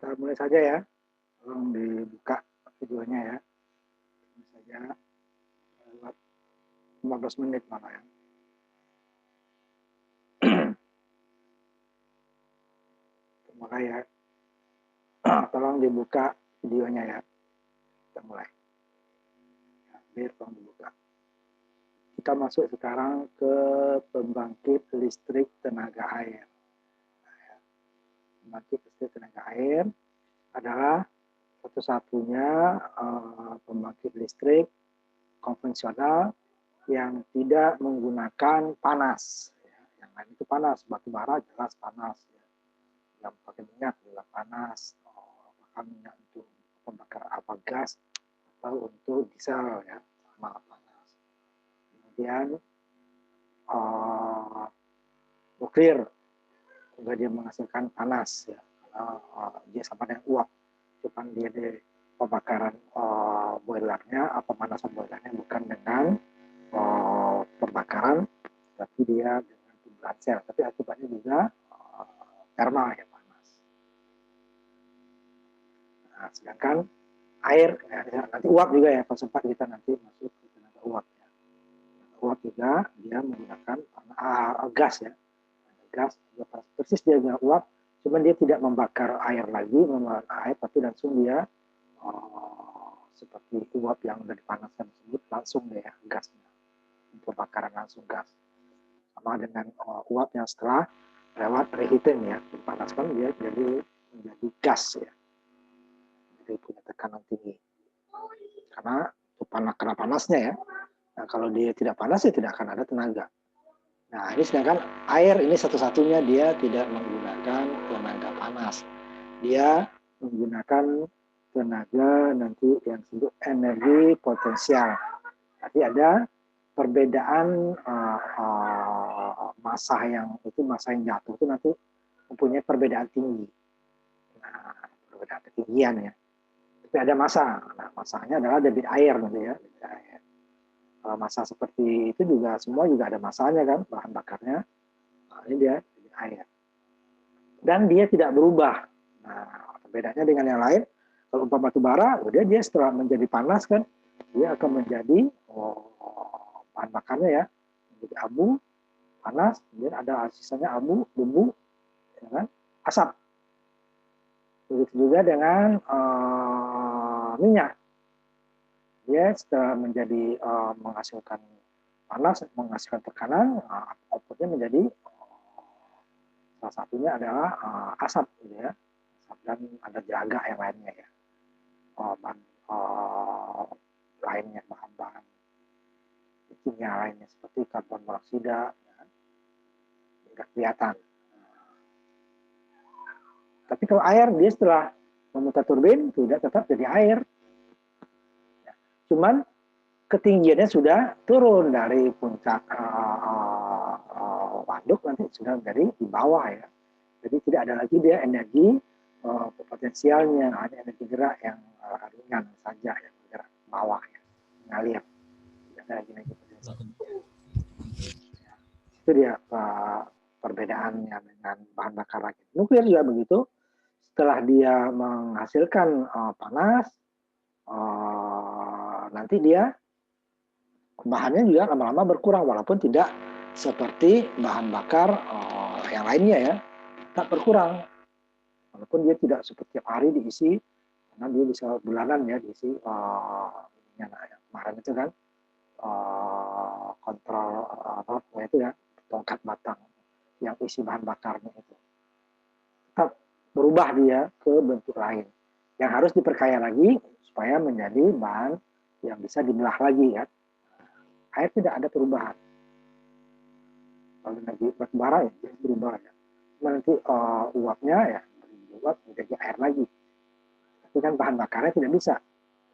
Kita mulai saja ya. Tolong dibuka videonya ya. Ini saja lewat 15 menit malah ya. Mulai ya. Tolong dibuka videonya ya. Kita mulai. Ya, tolong dibuka. Kita masuk sekarang ke pembangkit listrik tenaga air. Pembangkit listrik tenaga air adalah satu-satunya pembangkit listrik konvensional yang tidak menggunakan panas. Yang lain itu panas, batu bara jelas panas. Yang pakai minyak juga panas, bahkan minyak untuk pembakar apa gas atau untuk diesel ya sama panas. Kemudian nuklir juga dia menghasilkan panas ya, dia sama dengan uap, cuman dia di pembakaran boilernya, pemanasan boilernya bukan dengan pembakaran, tapi dia dengan tubulan sel, tapi akibatnya juga thermal ya panas. Nah, sedangkan air ya, nanti uap juga ya, kalau sempat kita nanti masuk ke tenaga uap ya. Uap juga dia menggunakan gas ya, gas juga persis dia dengan uap, cuman dia tidak membakar air lagi, membakar air, tapi langsung dia seperti uap yang sudah dipanaskan tersebut langsung deh ya gasnya, pembakaran langsung gas. Sama dengan uap yang setelah lewat reheating ya, dipanaskan dia jadi menjadi gas ya, jadi punya tekanan tinggi karena karena panasnya ya. Nah, kalau dia tidak panas ya tidak akan ada tenaga. Nah, ini sedangkan air ini satu-satunya dia tidak menggunakan tenaga panas. Dia menggunakan tenaga nanti yang disebut energi potensial. Jadi ada perbedaan massa yang jatuh itu nanti mempunyai perbedaan tinggi. Nah, perbedaan ketinggian ya. Tapi ada massa. Nah, massanya adalah debit air nanti ya. Massa seperti itu juga semua juga ada massanya kan, bahan bakarnya. Nah, ini dia debit air. Dan dia tidak berubah. Nah, bedanya dengan yang lain, kalau umpama batu bara, dia setelah menjadi panas kan, dia akan menjadi bahan bakarnya ya, menjadi abu, panas, kemudian ada sisanya abu, debu, ya kan, asap. Begitu juga dengan minyak. Dia setelah menjadi menghasilkan panas, menghasilkan tekanan, outputnya menjadi salah satunya adalah asap, gitu ya. Asap dan ada jaga yang lainnya ya. Lainnya bahan-bahan kimia lainnya seperti karbon monoksida, ya, tidak kelihatan. Tapi kalau air dia setelah memutar turbin tidak tetap jadi air. Cuman ketinggiannya sudah turun dari puncak waduk, nanti sudah menjadi di bawah ya. Jadi tidak ada lagi dia energi potensialnya, hanya energi gerak yang ringan saja yang bergerak ke bawah ya, mengalir. Tidak ada lagi energi potensial. Ya, itu dia perbedaannya dengan bahan bakar lagi. Nuklir juga begitu. Setelah dia menghasilkan panas, nanti dia bahannya juga lama-lama berkurang, walaupun tidak seperti bahan bakar yang lainnya ya, tak berkurang, walaupun dia tidak seperti tiap hari diisi, karena dia bisa bulanan ya diisi. Kemarin itu kan kontrol itu ya, tongkat batang yang isi bahan bakarnya itu tetap berubah dia ke bentuk lain yang harus diperkaya lagi supaya menjadi bahan yang bisa dibelah lagi ya. Air tidak ada perubahan. Kalau nanti batu bara ya berubah ya. Cuma nanti uapnya ya uap menjadi air lagi. Tapi kan bahan bakarnya tidak bisa.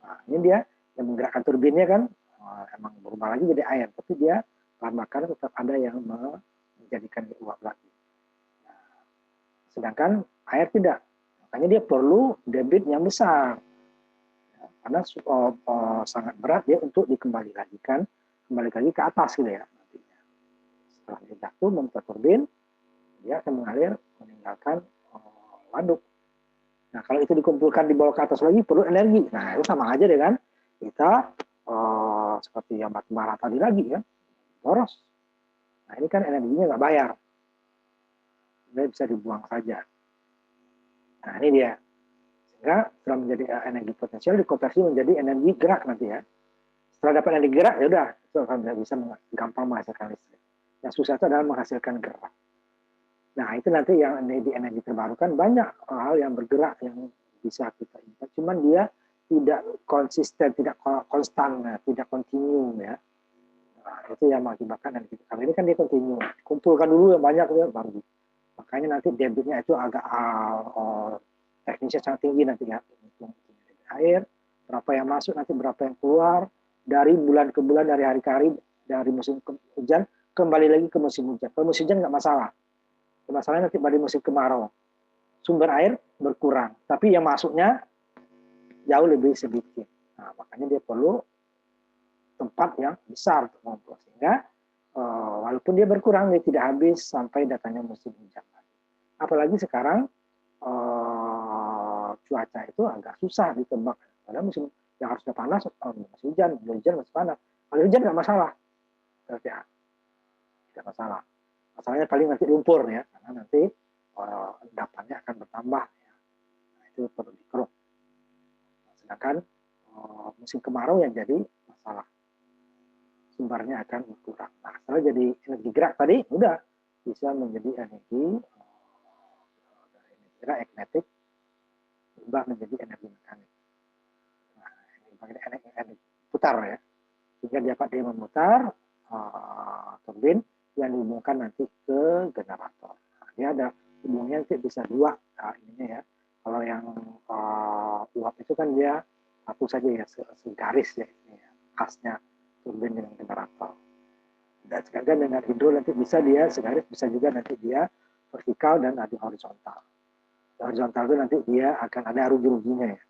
Nah, ini dia yang menggerakkan turbinnya kan emang berubah lagi jadi air. Tapi dia bahan bakarnya tetap ada yang menjadikan uap lagi. Nah, sedangkan air tidak. Makanya dia perlu debit yang besar. Ya, karena sangat berat dia untuk dikembali lagi ke atas gitu ya. Setelah dia jatuh memutar turbin, dia akan mengalir meninggalkan waduk. Nah, kalau itu dikumpulkan di bawah ke atas lagi perlu energi. Nah, itu sama aja dengan kita seperti yang batu bara tadi lagi ya, boros. Nah, ini kan energinya nggak bayar. Dia bisa dibuang saja. Nah, ini dia. Sehingga setelah menjadi energi potensial dikonversi menjadi energi gerak nanti ya. Setelah dapat energi gerak, ya udah, itu akan bisa gampang menghasilkan listrik. Yang susah itu adalah menghasilkan gerak. Nah, itu nanti yang di energi terbarukan banyak hal yang bergerak yang bisa kita input. Cuman dia tidak konsisten, tidak konstan, tidak kontinu ya. Nah, itu yang mengakibatkan energi. Kalau ini kan dia kontinu. Kumpulkan dulu yang banyak ya, baru. Makanya nanti debitnya itu agak teknisnya sangat tinggi nanti ya. Air, berapa yang masuk, nanti berapa yang keluar, dari bulan ke bulan, dari hari ke hari, dari musim hujan, kembali lagi ke musim hujan. Kalau musim hujan nggak masalah. Masalahnya nanti pada musim kemarau. Sumber air berkurang, tapi yang masuknya jauh lebih sedikit. Nah, makanya dia perlu tempat yang besar untuk ngumpul. Sehingga walaupun dia berkurang, dia tidak habis sampai datangnya musim hujan. Apalagi sekarang cuaca itu agak susah ditebak. Padahal musim yang harusnya panas, masih hujan, masih panas. Kalau hujan nggak masalah, ya, tidak masalah. Masalahnya paling nanti lumpur ya, karena nanti endapannya akan bertambah. Ya. Nah, itu perlu dikeruk. Sedangkan musim kemarau yang jadi masalah, sumbernya akan berkurang. Nah, setelah jadi energi gerak tadi, udah bisa menjadi energi dari energi gerak magnetik berubah menjadi energi mekanik. Nah, energi putar ya, sehingga dapat dia memutar turbin yang dihubungkan nanti ke generator. Nah, dia ada hubungnya nanti bisa dua ininya ya. Kalau yang uap itu kan dia satu saja ya, segaris ya, ini ya, khasnya turbin dengan generator. Dan sedangkan dengan hidro nanti bisa dia segaris, bisa juga nanti dia vertikal dan ada horizontal. Horizontal itu nanti dia akan ada rugi-ruginya ya.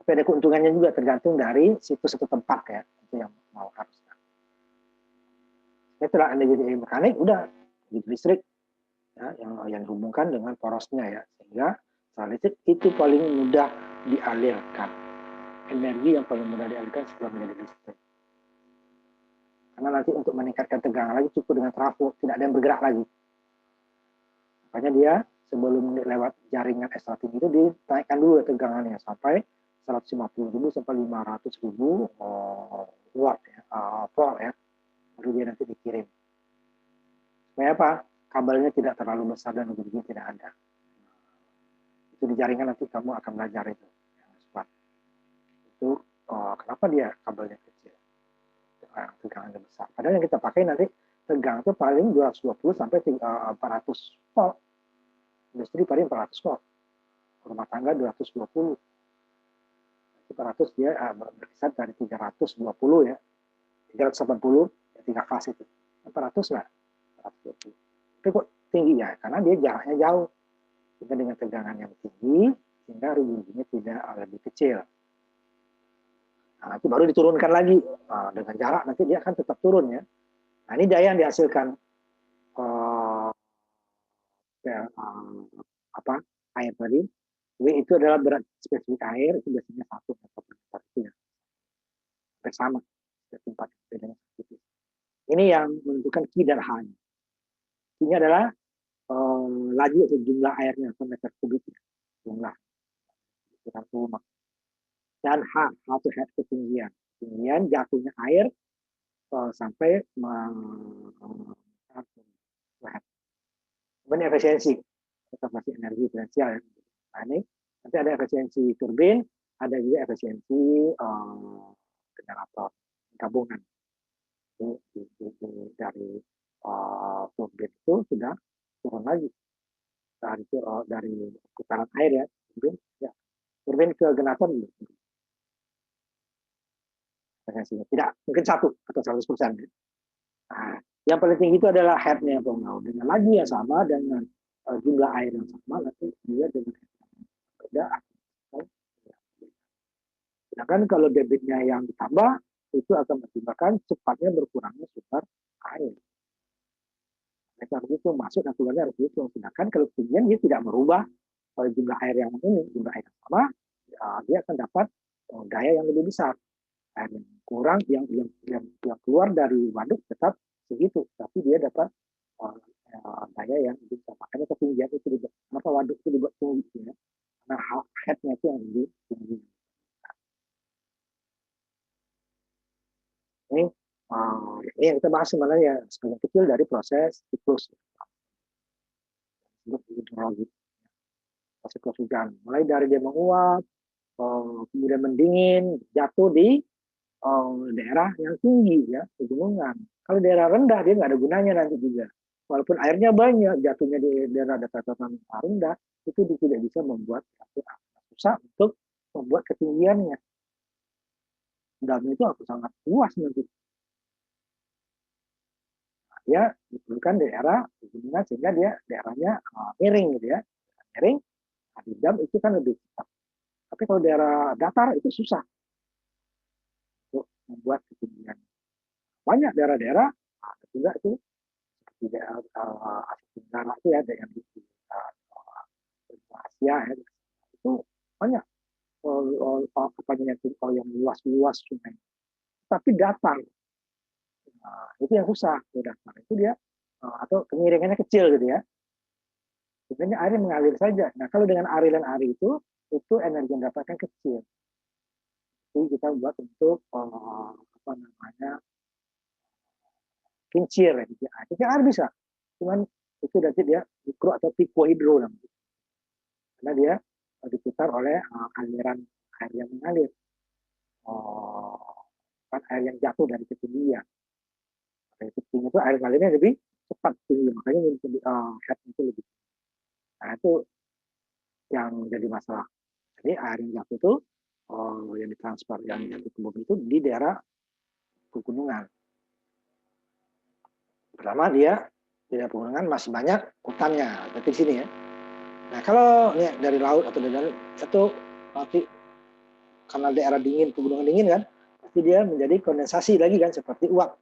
Tapi ada keuntungannya juga tergantung dari situs atau tempat ya, itu yang mau harus. Itulah energi mekanik udah listrik ya, yang dihubungkan dengan porosnya ya, sehingga listrik itu paling mudah dialirkan, energi yang paling mudah dialirkan setelah menjadi listrik. Karena nanti untuk meningkatkan tegangan lagi cukup dengan trafo, tidak ada yang bergerak lagi. Makanya dia sebelum lewat jaringan ekstra tinggi itu dinaikkan dulu tegangannya sampai 150.000 sampai 500.000 watt ya, volt ya, baru dia nanti dikirim. Supaya apa? Kabelnya tidak terlalu besar dan rugi tidak ada. Itu di jaringan nanti kamu akan belajar itu. Itu kenapa dia kabelnya kecil, tegangannya besar. Padahal yang kita pakai nanti tegang itu paling 220 sampai 400 volt. Industri paling 400 volt. Rumah tangga 220. 400 dia berkisar dari 320 ya. 380 ya 3 fase itu. 400 lah. 420. Tapi kok tinggi ya? Karena dia jaraknya jauh. Sehingga dengan tegangan yang tinggi, sehingga ruginya tidak lebih kecil. Nah, itu baru diturunkan lagi dengan jarak nanti dia akan tetap turun ya. Nah, ini daya yang dihasilkan air tadi. W itu adalah berat spesifik air, itu biasanya 1 meter per liter itu ya. Bersama tempat bedanya sedikit. Ini yang menentukan Q dan H. Q-nya adalah laju atau jumlah airnya atau meter kubiknya, jumlah dan H itu head ketinggian jatuhnya air sampai kemudian efisiensi konservasi energi diferensial. Nah, ini nanti ada efisiensi turbin, ada juga efisiensi generator gabungan. Dari turbin itu sudah turun lagi dari putaran air ya, turbin ke generator tidak mungkin 1 atau 100%. Nah, yang paling tinggi itu adalah headnya dengan laju yang sama dengan jumlah air yang sama, nanti dia dengan beda. Sedangkan kalau debitnya yang ditambah itu akan mengakibatkan cepatnya berkurangnya sumber air. Mereka harus itu masuk dan keluarnya harus itu. Sedangkan kalau ketinggian dia tidak merubah Kalau jumlah air yang jumlah air yang sama, dia akan dapat daya yang lebih besar. Air yang kurang, yang keluar dari waduk tetap segitu, tapi dia dapat daya yang lebih besar. Makanya ketinggian itu dibuat, kenapa waduk itu dibuat tinggi ya? Karena headnya itu yang lebih tinggi. Ini yang kita bahas sebenarnya sebagian kecil dari proses siklus hidrologi, siklus hujan. Mulai dari dia menguap, kemudian mendingin, jatuh di daerah yang tinggi ya, pegunungan. Kalau daerah rendah dia nggak ada gunanya nanti juga. Walaupun airnya banyak, jatuhnya di daerah dataran rendah, itu tidak bisa membuat susah untuk membuat ketinggiannya. Dan itu harus sangat luas nanti. Dia diperlukan daerah pegunungan sehingga dia daerahnya miring gitu ya. Miring, di dam itu kan lebih cepat. Tapi kalau daerah datar itu susah untuk membuat ketinggian. Banyak daerah-daerah juga itu seperti daerah Asia Tenggara itu ya, daerah di Asia ya, itu banyak yang luas-luas sungai. Tapi datar, itu yang susah. Datar itu dia atau kemiringannya kecil gitu ya. Sebenarnya air mengalir saja. Nah kalau dengan aliran air itu energi yang dapatkan kecil. Jadi kita buat untuk apa namanya kincir ya. Kincir air bisa, cuman itu nanti dia mikro atau picohidro namanya. Karena dia diputar oleh aliran air yang mengalir, kan air yang jatuh dari ketinggian. Dari ketinggian itu air mengalirnya lebih cepat tinggi, makanya head itu lebih. Nah itu yang jadi masalah. Jadi air yang jatuh itu yang ditransfer yang jatuh ke bumi itu di daerah pegunungan. Pertama dia di daerah pegunungan masih banyak hutannya, seperti sini ya. Nah kalau dari laut atau dari itu nanti karena daerah dingin, pegunungan dingin kan, pasti dia menjadi kondensasi lagi kan, seperti uap.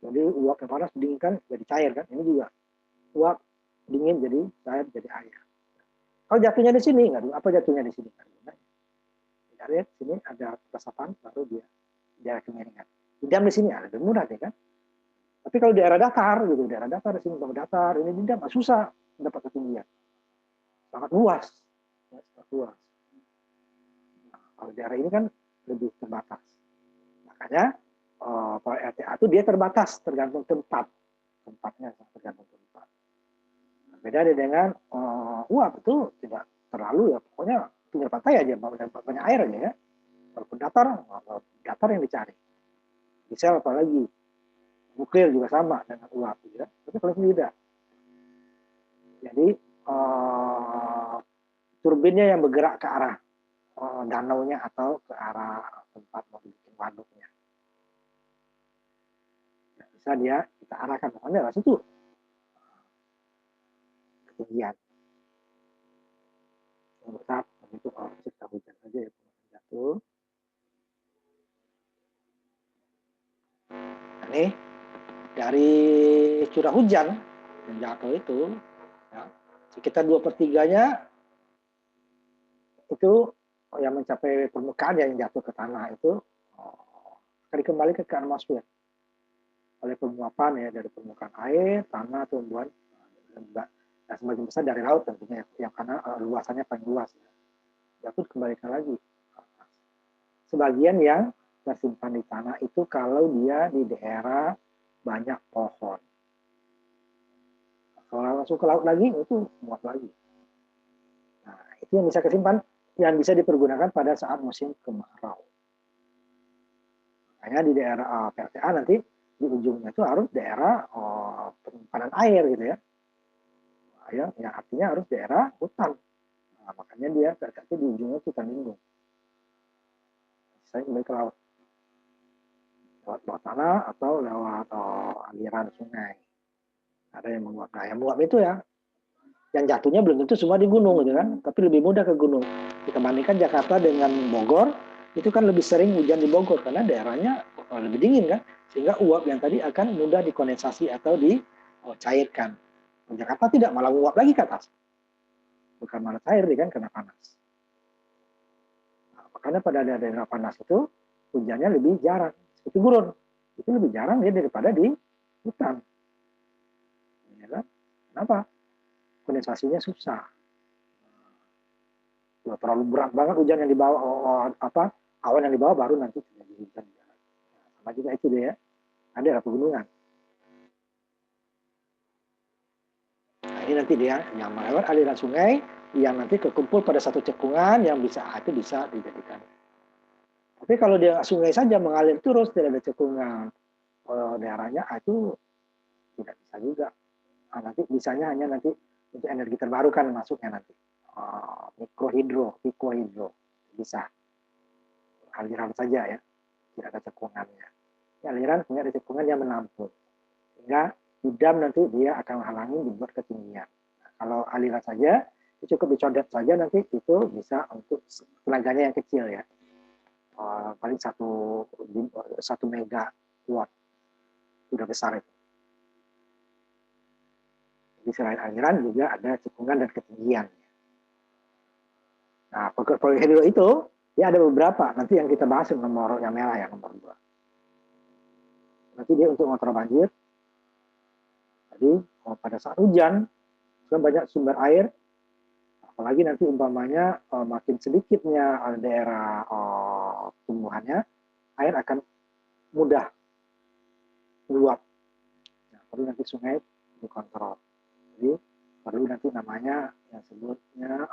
Jadi uap yang panas didinginkan jadi cair kan, ini juga uap dingin jadi cair jadi air. Kalau jatuhnya di sini nggak, apa jatuhnya di sini? Kita lihat sini ada resapan, baru dia daerah kemiringan. Didam di sini lebih mudah deh kan. Tapi kalau daerah datar gitu, daerah datar di sini datar, ini didam susah dapat ketinggian. Sangat luas, sangat luas. Nah, kalau daerah ini kan lebih terbatas. Makanya kalau RTA itu dia terbatas tergantung tempatnya tergantung tempat. Beda dengan uap itu tidak terlalu ya, pokoknya tinggal pantai aja, banyak air aja ya. Walaupun datar yang dicari. Bisa apalagi nuklir juga sama dengan uap ya. Tapi kalau tidak, jadi turbinnya yang bergerak ke arah danaunya atau ke arah tempat mau bikin waduknya. Nah, bisa dia kita arahkan pokoknya lah situ ketinggian. Tetap itu cipta hujan saja ya jatuh. Nah, ini dari curah hujan yang jatuh itu ya, sekitar 2/3-nya itu yang mencapai permukaan yang jatuh ke tanah itu akan dikembali ke atmosfer oleh penguapan ya dari permukaan air, tanah, tumbuhan, dan sebagian besar dari laut tentunya yang karena luasannya paling luas. Jatuh kembalikan lagi. Sebagian yang tersimpan di tanah itu kalau dia di daerah banyak pohon. Kalau langsung ke laut lagi itu muat lagi. Nah, itu yang bisa kesimpan, yang bisa dipergunakan pada saat musim kemarau. Makanya di daerah PLTA nanti di ujungnya itu harus daerah penyimpanan air gitu ya. Ya, yang artinya harus daerah hutan. Nah, makanya dia PLTA di ujungnya itu hutan lindung. Saya kembali ke laut. Lewat bawah tanah atau lewat aliran sungai. Ada yang menguap. Nah, yang menguap itu ya, yang jatuhnya belum tentu semua di gunung gitu kan, tapi lebih mudah ke gunung. Kita bandingkan Jakarta dengan Bogor, itu kan lebih sering hujan di Bogor karena daerahnya lebih dingin kan, sehingga uap yang tadi akan mudah dikondensasi atau dicairkan. Jakarta tidak, malah uap lagi ke atas. bukan malas air, dia kan kena panas. Nah, makanya pada daerah panas itu hujannya lebih jarang. Seperti gurun, itu lebih jarang dia daripada di hutan. Ya kan? Kenapa? Kondensasinya susah. Nah, terlalu berat banget hujan yang dibawa, awan yang dibawa baru nanti terjadi hujan. Nah, sama juga itu dia, ada pegunungan. Nah, ini nanti dia yang melewat aliran sungai yang nanti kekumpul pada satu cekungan yang bisa dijadikan. Tapi kalau dia sungai saja mengalir terus tidak ada cekungan daerahnya, itu tidak bisa juga. Nah, nanti bisanya hanya nanti untuk energi terbarukan masuknya nanti. Mikrohidro bisa aliran saja ya, tidak ada cekungannya. Ya, aliran punya ada cekungan yang menampung, sehingga di dam nanti dia akan menghalangi dibuat ketinggian. Nah, kalau aliran saja cukup dicodet saja, nanti itu bisa untuk tenaganya yang kecil ya, paling 1 megawatt, sudah besar itu. Jadi selain aliran juga ada cekungan dan ketinggian. Nah, proyek hidro itu ya ada beberapa. Nanti yang kita bahas yang nomor yang merah ya, nomor 2. Nanti dia untuk mengontrol banjir. Jadi pada saat hujan kan banyak sumber air, apalagi nanti umpamanya makin sedikitnya daerah tumbuhannya, air akan mudah meluap. Nah, perlu nanti sungai dikontrol. Jadi perlu nanti namanya yang sebutnya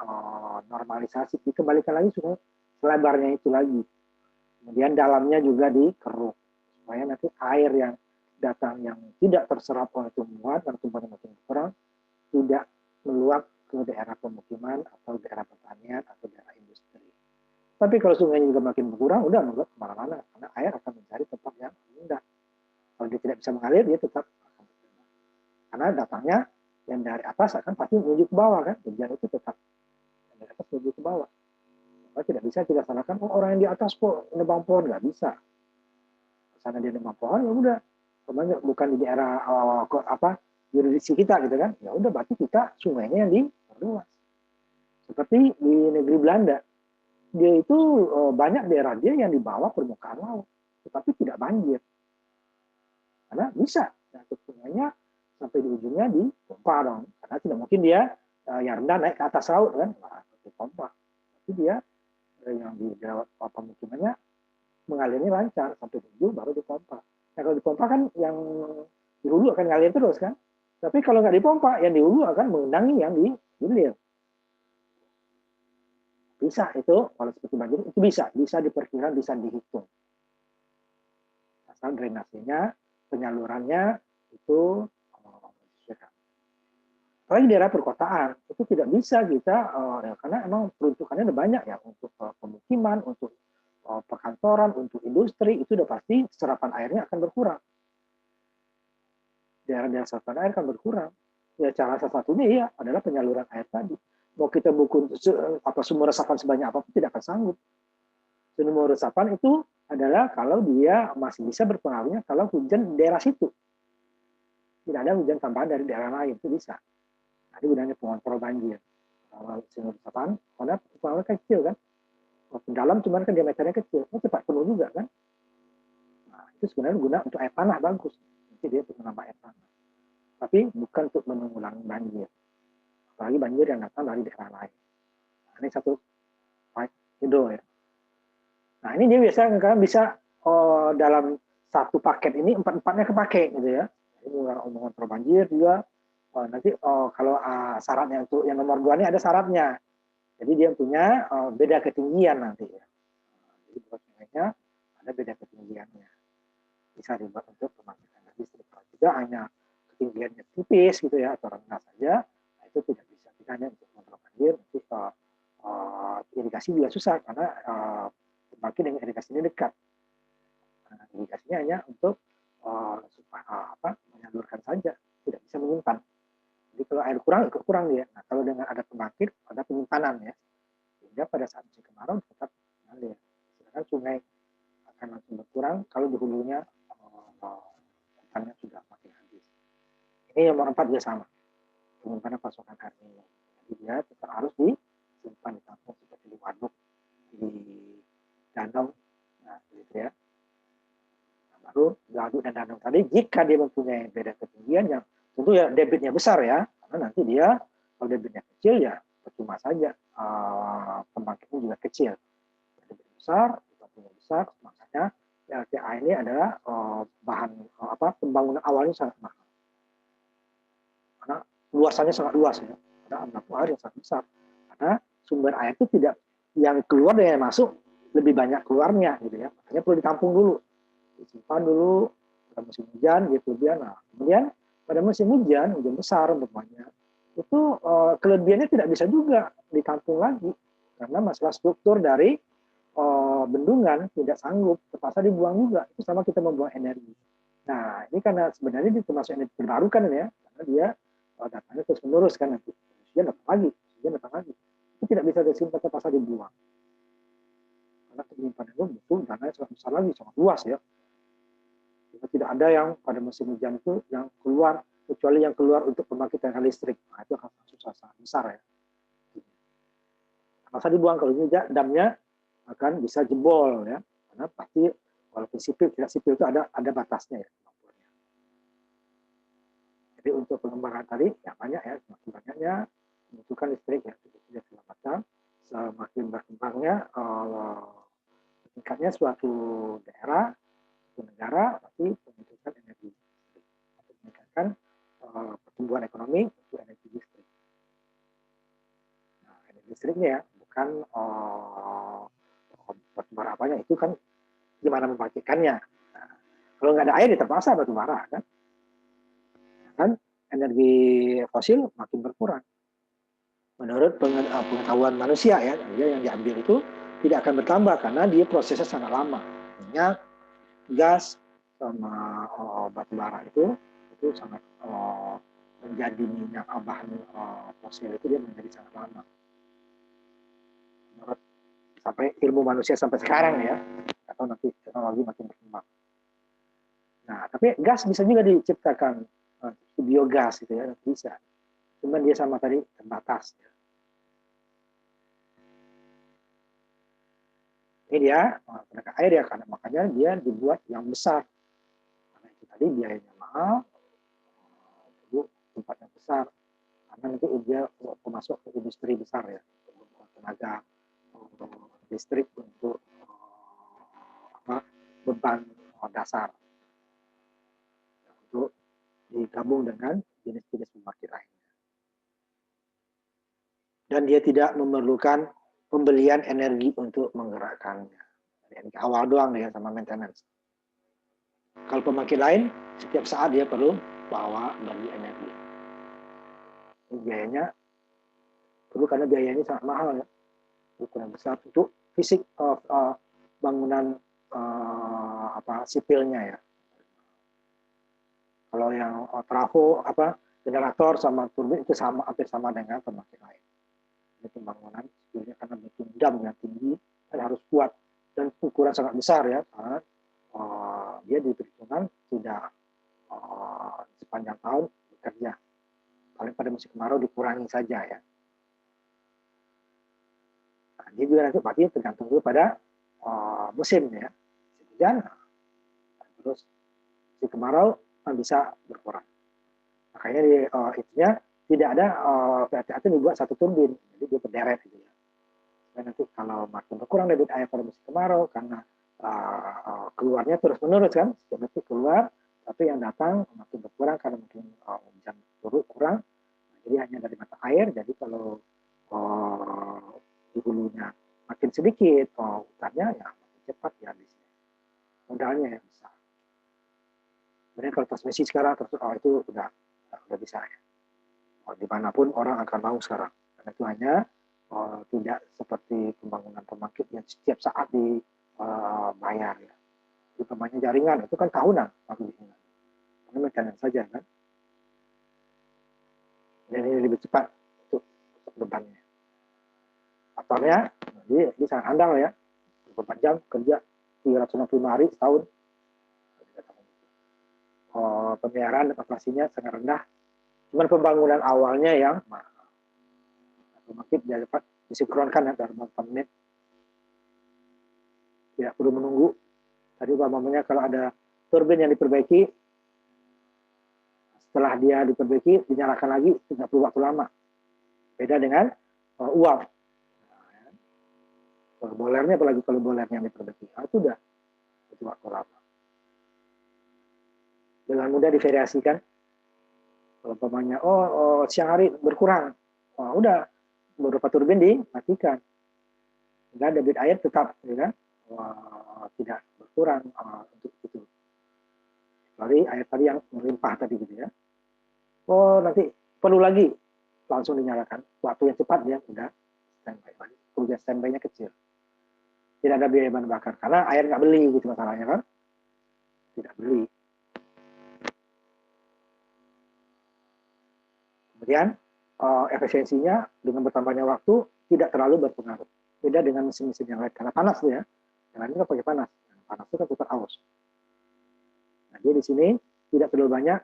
normalisasi. Dikembalikan lagi sungai selebarnya itu lagi. Kemudian dalamnya juga dikeruk supaya nanti air yang datang yang tidak terserap oleh tumbuhan dan tumbuhan makin berkurang tidak meluap ke daerah pemukiman atau daerah pertanian atau daerah industri. Tapi kalau sungainya juga makin berkurang, udah meluap kemana-mana karena air akan mencari tempat yang rendah. Kalau dia tidak bisa mengalir, dia tetap akan berkurang. Karena datangnya yang dari atas akan pasti menuju ke bawah kan, hujan itu tetap dari atas menuju ke bawah. Maka tidak bisa kita salahkan orang yang di atas kok nebang pohon, nggak bisa. Sana dia nebang pohon ya udah, bukan di daerah jurisdiksi kita gitu kan, ya udah berarti kita sungainya yang diperluas. Seperti di negeri Belanda, dia itu banyak daerah dia yang di bawah permukaan laut, tetapi tidak banjir. Karena bisa jatuh sungainya sampai di ujungnya dipompa dong, karena tidak mungkin dia yang rendah naik ke atas laut kan, dipompa. Tapi dia yang di daerah pemukimannya mengalirnya lancar sampai di ujung baru dipompa. Nah kalau dipompa kan yang di hulu akan ngalir terus kan. Tapi kalau nggak dipompa, yang di hulu akan mengendangi yang di hilir. Bisa itu, kalau seperti banjir itu bisa diperkirakan, bisa dihitung. Asal drainasenya, penyalurannya itu apalagi daerah perkotaan itu tidak bisa kita karena emang peruntukannya ada banyak ya untuk pemukiman, untuk perkantoran, untuk industri, itu udah pasti serapan airnya akan berkurang. Daerah-daerah serapan air akan berkurang. Ya cara salah satunya ya adalah penyaluran air tadi. Mau kita buku sumur resapan sebanyak apapun tidak akan sanggup. Sumur resapan itu adalah kalau dia masih bisa berpengaruhnya kalau hujan di daerah situ. Tidak ada hujan tambahan dari daerah lain, itu bisa. Tadi gunanya pengontrol banjir. Kalau sumur resapan, karena pengaruhnya kecil kan. Dalam cuman kan diameternya kecil, cepat penuh juga kan. Nah, itu sebenarnya guna untuk air tanah bagus. Nanti dia untuk menambah air tanah. Tapi bukan untuk mengulangi banjir. Apalagi banjir yang datang dari daerah lain. Nah, ini satu hidro ya. Nah ini dia biasanya kan bisa dalam satu paket ini empat-empatnya kepake gitu ya. Ini mengontrol banjir juga. Nanti kalau syaratnya untuk yang nomor 2 ini ada syaratnya. Jadi dia punya beda ketinggian nanti ya. Jadi buat sungainya ada beda ketinggiannya. Bisa dibuat untuk pembangkitan listrik. Kalau tidak hanya ketinggiannya tipis gitu ya atau rendah saja, nah itu tidak bisa. Kita hanya untuk mengontrol banjir. Nanti irigasi juga susah karena pembangkit dengan irigasi ini dekat. Nah, irigasinya hanya untuk menyalurkan saja, tidak bisa menyimpan. Jadi kalau air kurang, ikut kurang dia. Nah, kalau dengan ada pembangkit, ada penyimpanan ya. Sehingga pada saat musim kemarau tetap mengalir. Sedangkan sungai akan langsung berkurang kalau di hulunya hutannya sudah makin habis. Ini nomor 4 juga sama. Penyimpanan pasokan air minum. Jadi Jadi dia tetap harus disimpan, ditampung seperti di waduk, di danau, nah gitu ya. Nah, baru waduk dan danau tadi jika dia mempunyai beda ketinggian yang tentu ya debitnya besar ya, karena nanti dia kalau debitnya kecil ya percuma saja, pembangkitnya juga kecil. Debit besar, punya besar, makanya PLTA ini adalah bahan pembangunan awalnya sangat mahal. Karena luasannya sangat luas ya, ada menampung air yang sangat besar. Karena sumber air itu tidak yang keluar dan yang masuk lebih banyak keluarnya gitu ya. Makanya perlu ditampung dulu, disimpan dulu pada musim hujan gitu dia. Nah, kemudian pada musim hujan besar umpamanya, itu kelebihannya tidak bisa juga ditampung lagi karena masalah struktur dari bendungan tidak sanggup, terpaksa dibuang juga. Itu sama kita membuang energi. Nah, ini karena sebenarnya itu termasuk energi terbarukan ya, karena dia datangnya terus menerus kan nanti. Dia datang lagi, dia datang lagi. Itu tidak bisa disimpan, terpaksa dibuang. Karena penyimpanan itu butuh dana yang sangat besar lagi, sangat luas ya. Tidak ada yang pada musim hujan itu yang keluar, kecuali yang keluar untuk pembangkitan listrik. Nah, itu akan susah sangat besar ya. Masa dibuang, kalau ini damnya akan bisa jebol ya, karena pasti walaupun sipil tidak sipil itu ada batasnya ya. Jadi untuk pengembangan tadi yang banyak ya, semakin banyaknya membutuhkan listrik ya, tidak segala macam. Semakin berkembangnya tingkatnya suatu daerah, suatu negara pasti membutuhkan energi listrik untuk meningkatkan pertumbuhan ekonomi untuk energi listrik. Nah, energi listriknya ya, bukan batubara apanya, itu kan gimana membangkitkannya. Nah, kalau nggak ada air, ya terpaksa batubara kan energi fosil makin berkurang. Menurut pengetahuan manusia ya, yang diambil itu tidak akan bertambah karena dia prosesnya sangat lama. Minyak, gas, sama batubara itu sangat menjadi minyak bahan fosil itu dia menjadi sangat lama. Menurut sampai ilmu manusia sampai sekarang ya, atau nanti teknologi makin berkembang. Nah, tapi gas bisa juga diciptakan, biogas gitu ya, bisa. Cuman dia sama tadi terbatas. Ini dia tenaga air ya, karena makanya dia dibuat yang besar. Karena itu tadi biayanya mahal, itu tempat yang besar. Karena nanti dia masuk ke industri besar ya, tenaga listrik untuk beban dasar. Untuk digabung dengan jenis-jenis pembangkit lainnya. Dan dia tidak memerlukan pembelian energi untuk menggerakkannya. Energi awal doang ya, sama maintenance. Kalau pembangkit lain, setiap saat dia perlu beli energi. Ini biayanya perlu karena biayanya sangat mahal ya, ukuran besar untuk fisik bangunan sipilnya ya. Kalau yang trafo generator sama turbin itu hampir sama dengan pembangkit lain. Ini pembangunan sipilnya karena butuh dam yang tinggi dan harus kuat dan ukuran sangat besar ya, karena dia diperhitungkan tidak sepanjang tahun bekerja. Paling pada musim kemarau dikurangi saja ya. Nah, dia juga nanti pasti tergantung juga pada musim ya. Hujan, terus musim kemarau bisa berkurang. Makanya itunya tidak ada PLTA itu dibuat satu turbin, jadi dia berderet gitu ya. Dan nanti kalau makin berkurang debit air pada musim kemarau karena keluarnya terus menerus kan, setiap detik keluar, tapi yang datang makin berkurang karena mungkin hujan turun kurang. Jadi hanya dari mata air, jadi kalau di hulunya makin sedikit, hutannya ya makin cepat ya habisnya. Modalnya yang besar. Sebenarnya kalau transmisi sekarang itu udah bisa ya. Dimanapun orang akan mau sekarang. Karena itu hanya tidak seperti pembangunan pembangkit yang setiap saat dibayar ya. Utamanya jaringan itu kan tahunan karena maintenance saja kan. Dan ini lebih cepat untuk bebannya. Faktornya dia sangat andal ya, 24 jam kerja 365 hari setahun. Pemeliharaan dan operasinya sangat rendah. Cuman pembangunan awalnya yang mahal. pembangkit dapat disinkronkan ya dalam 4 menit. Tidak perlu menunggu. Tadi umpamanya kalau ada turbin yang diperbaiki, setelah dia diperbaiki, dinyalakan lagi, tidak perlu waktu lama. Beda dengan uap. Kalau boilernya, apalagi kalau boilernya yang diperbaiki, itu udah itu waktu lama. Dengan mudah divariasikan. Kalau umpamanya, siang hari berkurang, udah beberapa turbin dimatikan. Sehingga debit air tetap, ya kan? Tidak berkurang untuk itu. Kecuali air tadi yang melimpah tadi gitu ya. Nanti perlu lagi, langsung dinyalakan. Waktu yang cepat dia udah standby. Kerugian standby-nya kecil. Tidak ada biaya bahan bakar karena air nggak beli gitu masalahnya kan. Tidak beli. Kemudian efisiensinya dengan bertambahnya waktu tidak terlalu berpengaruh. Beda dengan mesin-mesin yang lain karena panas tuh ya. Yang lain kan pakai panas. Panas itu kan putar arus. Nah, dia di sini tidak terlalu banyak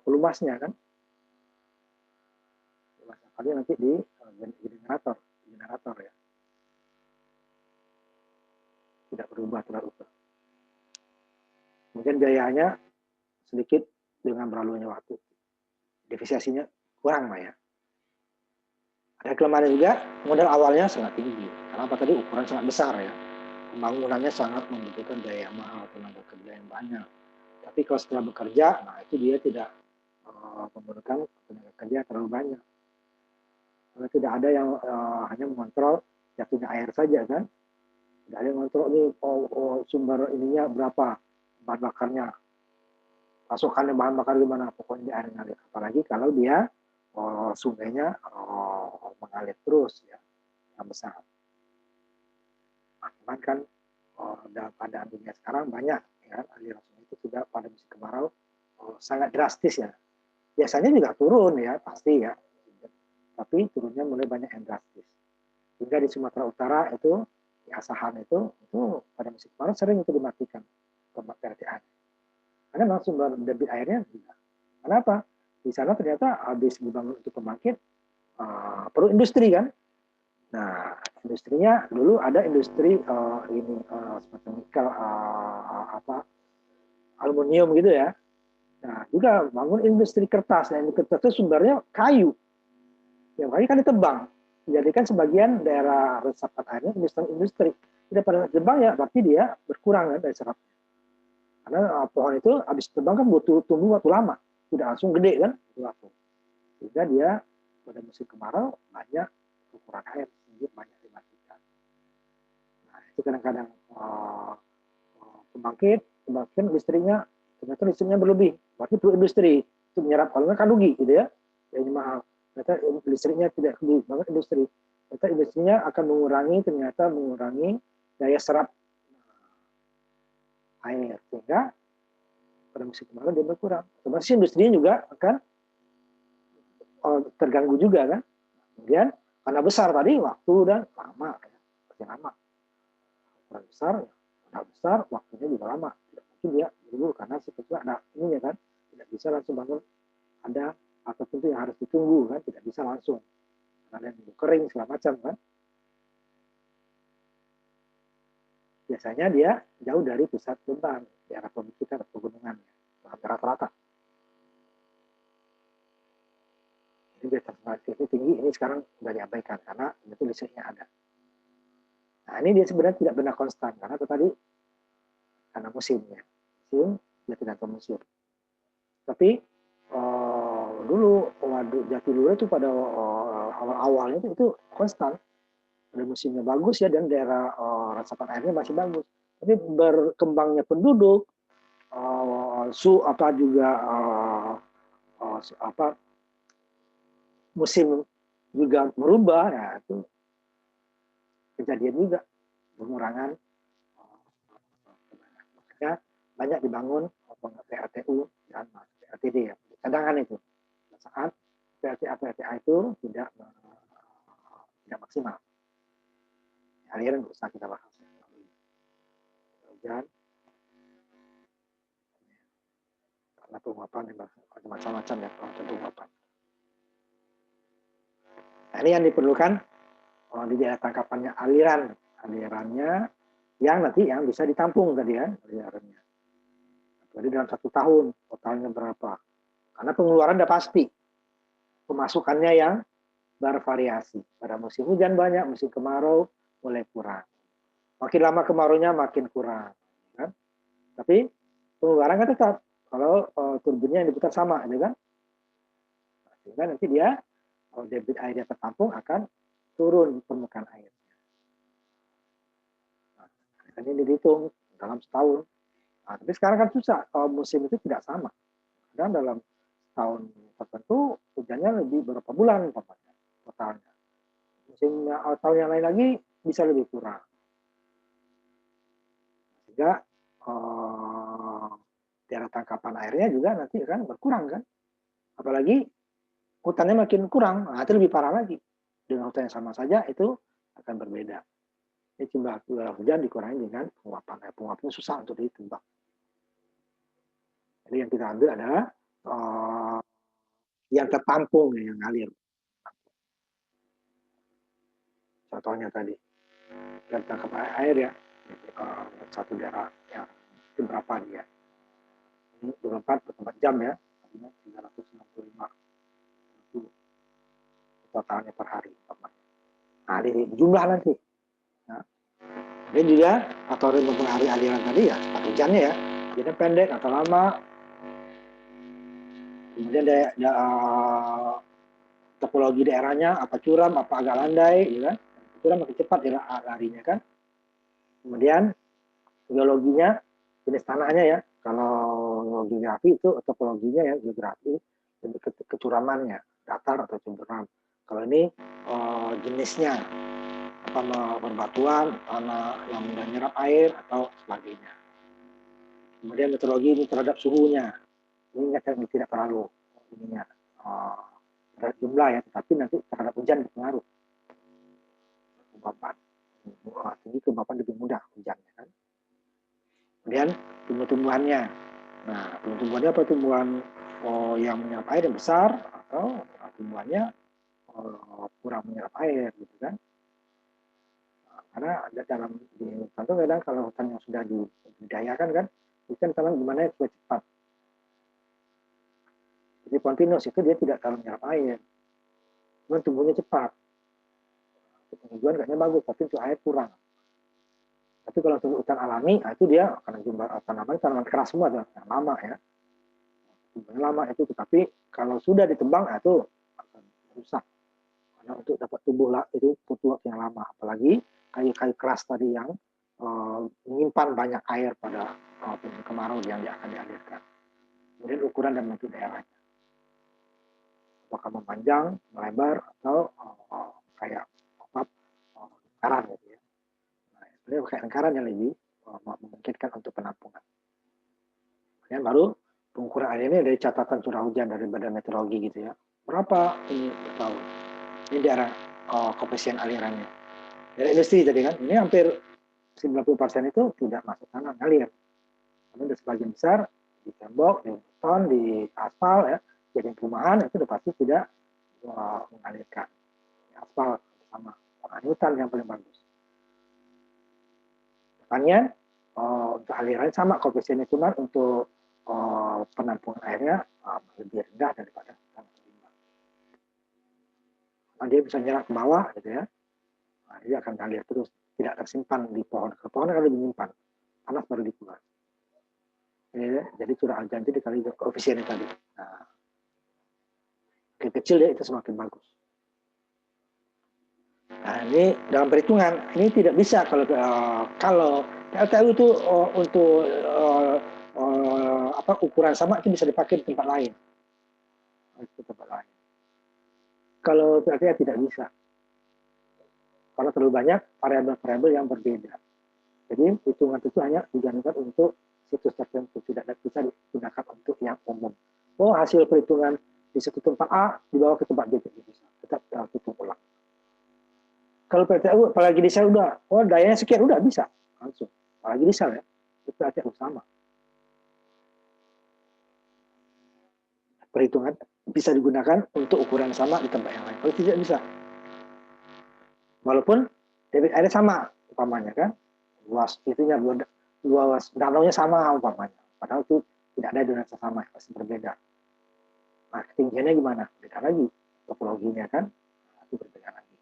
pelumasnya kan. Pelumasnya tadi nanti di generator ya. Tidak berubah terlalu. Mungkin biayanya sedikit dengan berlalunya waktu. Defisiasinya kurang lah ya. Ada kelemahan juga, modal awalnya sangat tinggi. Karena apa tadi ukuran sangat besar ya. Pembangunannya sangat membutuhkan biaya mahal, tenaga kerja yang banyak. Tapi kalau setelah bekerja, nah itu dia tidak memerlukan tenaga kerja terlalu banyak. Karena tidak ada yang hanya mengontrol jatuhnya air saja kan. Tidak ada yang mengontrol ini sumber ininya berapa, bahan bakarnya, pasokannya bahan bakar gimana, pokoknya air ngalir. Apalagi kalau dia sungainya mengalir terus ya, yang besar. Cuman kan dalam keadaan dunia sekarang banyak ya aliran sungai itu sudah pada musim kemarau sangat drastis ya. Biasanya juga turun ya pasti ya, tapi turunnya mulai banyak yang drastis. Hingga di Sumatera Utara itu di Asahan itu pada musim kemarau sering itu dimatikan PLTA. Karena memang sumber debit airnya tidak. Kenapa? Di sana ternyata habis dibangun untuk pembangkit perlu industri kan. Nah, industrinya dulu ada industri semacam nikel aluminium gitu ya. Nah, juga bangun industri kertas. Nah, industri kertas itu sumbernya kayu. Yang kayu kan ditebang. Menjadikan sebagian daerah resapan airnya industri. Tidak pada tebang ya, berarti dia berkurang kan dari serapnya. Karena pohon itu habis tebang kan butuh tumbuh waktu lama. Tidak langsung gede kan. Sehingga dia pada musim kemarau banyak kekurangan air. Sehingga banyak dimatikan. Nah, itu kadang-kadang pembangkit listriknya ternyata listriknya berlebih, berarti perlu industri untuk menyerap, kalau kan rugi gitu ya, ini mahal. Ternyata listriknya tidak rugi banget industri, ternyata industrinya akan mengurangi daya serap air, sehingga pada musim kemarau dia berkurang. Otomatis industrinya juga akan terganggu juga kan. Kemudian karena besar tadi waktu dan lama, pasti lama. Karena besar, waktunya juga lama. Mungkin dia dulu karena sebetulnya ada ininya kan, tidak bisa langsung bangun, ada atau tentu yang harus ditunggu kan, tidak bisa langsung karena ada yang kering segala macam kan. Biasanya dia jauh dari pusat beban daerah perbukitan atau pegunungan rata-rata. Ini biasa itu tinggi, ini sekarang sudah diabaikan karena itu listriknya ada. Nah, ini dia sebenarnya tidak benar konstan karena itu tadi karena musimnya. Dia tidak tahu musim. Tapi dulu waduk Jatiluhur itu pada awal-awalnya itu konstan. Pada musimnya bagus ya dan daerah resapan airnya masih bagus. Tapi berkembangnya penduduk, musim juga berubah, ya itu kejadian juga pengurangan. Makanya banyak dibangun PLTU dan PLTD ya, cadangan itu. Saat PLTA itu tidak maksimal. Aliran nggak usah kita bahas. Dan karena penguapan ada macam-macam ya penguapan. Nah, ini yang diperlukan di daerah tangkapannya alirannya yang nanti yang bisa ditampung tadi kan alirannya. Jadi dalam 1 tahun totalnya berapa? Karena pengeluaran udah pasti, pemasukannya yang bervariasi. Pada musim hujan banyak, musim kemarau mulai kurang. Makin lama kemaraunya makin kurang. Kan? Tapi pengeluaran kan tetap. Kalau turbinnya yang diputar sama, ya kan? Sehingga nanti dia, kalau debit airnya tertampung akan turun permukaan air. Nah, ini dihitung dalam setahun. Nah, tapi sekarang kan susah, musim itu tidak sama. Dan dalam tahun tertentu hujannya lebih berapa bulan totalnya. Musim tahun yang lain lagi bisa lebih kurang. Sehingga daerah tangkapan airnya juga nanti kan berkurang kan. Apalagi hutannya makin kurang, nah itu lebih parah lagi. Dengan hutan yang sama saja itu akan berbeda. Ini jumlah curah hujan dikurangi dengan penguapan. Penguapannya susah untuk ditimbang. Jadi yang kita ambil adalah yang tertampung, yang ngalir. Contohnya tadi, yang tangkap air ya, satu daerah yang itu berapa dia? Ini 24 jam ya, 365 totalnya per hari. Nah, ini jumlah nanti. Nah, dan juga faktor yang mempengaruhi aliran tadi ya, hujannya ya, hujannya pendek atau lama. Kemudian topologi daerahnya, apa curam, apa agak landai, ya kan? Curam makin cepat ya larinya kan. Kemudian geologinya, jenis tanahnya ya. Kalau geografi itu topologinya ya, geografi kecuramannya, datar atau curam. Kalau ini jenisnya, apa berbatuan, tanah yang mudah nyerap air atau sebagainya. Kemudian meteorologi ini terhadap suhunya, ini tidak terlalu ininya terhadap jumlah ya, tetapi nanti terhadap hujan berpengaruh. Kelembapan, tinggi kelembapan lebih mudah hujannya kan. Kemudian tumbuh-tumbuhannya, nah tumbuh-tumbuhannya apa? Tumbuhan yang menyerap air yang besar atau tumbuhannya kurang menyerap air gitu kan. Karena dalam di hutan itu kadang kalau hutan yang sudah dibudidayakan kan, itu kan kadang gimana itu cepat. Jadi kontinus itu dia tidak terlalu menyerap air, cuma tumbuhnya cepat. Penghijauan kayaknya bagus, tapi untuk air kurang. Tapi kalau untuk hutan alami, nah itu dia karena jumlah tanaman keras semua, yang lama ya. Tumbuhnya lama itu, tetapi kalau sudah ditebang, nah itu akan rusak. Karena untuk dapat tumbuh itu butuh waktu yang lama, apalagi kayu-kayu keras tadi yang menyimpan banyak air pada kemarau yang akan dialirkan. Kemudian ukuran dan bentuk daerahnya, apakah memanjang, melebar, atau kayak lingkaran gitu ya. Nah, sebenarnya kayak lingkaran yang lebih memungkinkan untuk penampungan. Kemudian baru pengukuran air ini dari catatan curah hujan dari Badan Meteorologi gitu ya. Berapa ini per tahun? Ini daerah koefisien alirannya. Dari industri tadi kan, ini hampir 90% itu tidak masuk tanah, ngalir. Karena ada sebagian besar di tembok, di beton, di aspal ya, jadi perumahan itu udah pasti tidak mengalirkan. Di aspal sama hutan yang paling bagus. Makanya untuk aliran sama koefisiennya, cuma untuk penampungan airnya lebih rendah daripada tanah rimba. Nah, dia bisa nyerap ke bawah gitu ya. Nah, dia akan ngalir terus, tidak tersimpan di pohon. Ke pohon akan lebih menyimpan, panas baru dikeluar. Ya, jadi curah hujan itu dikali koefisiennya tadi. Nah, kecil ya itu semakin bagus. Nah, ini dalam perhitungan ini tidak bisa kalau PLTU itu untuk ukuran sama itu bisa dipakai di tempat lain. Kalau PLTU tidak bisa, karena terlalu banyak variabel-variabel yang berbeda. Jadi hitungan itu hanya digunakan untuk situs tertentu, tidak bisa digunakan untuk yang umum. Oh, hasil perhitungan di satu tempat A dibawa ke tempat B tidak bisa, tetap hitung ulang. Kalau PLTU, apalagi di sel udah, oh dayanya sekian udah bisa langsung. Apalagi di sel ya, itu PLTU sama. Perhitungan bisa digunakan untuk ukuran sama di tempat yang lain. Kalau tidak bisa, walaupun debit airnya sama umpamanya kan, luas itunya, luas danaunya sama umpamanya, padahal itu tidak ada donasi sama, pasti berbeda. Nah, ketinggiannya gimana? Beda lagi, topologinya kan, itu berbeda lagi.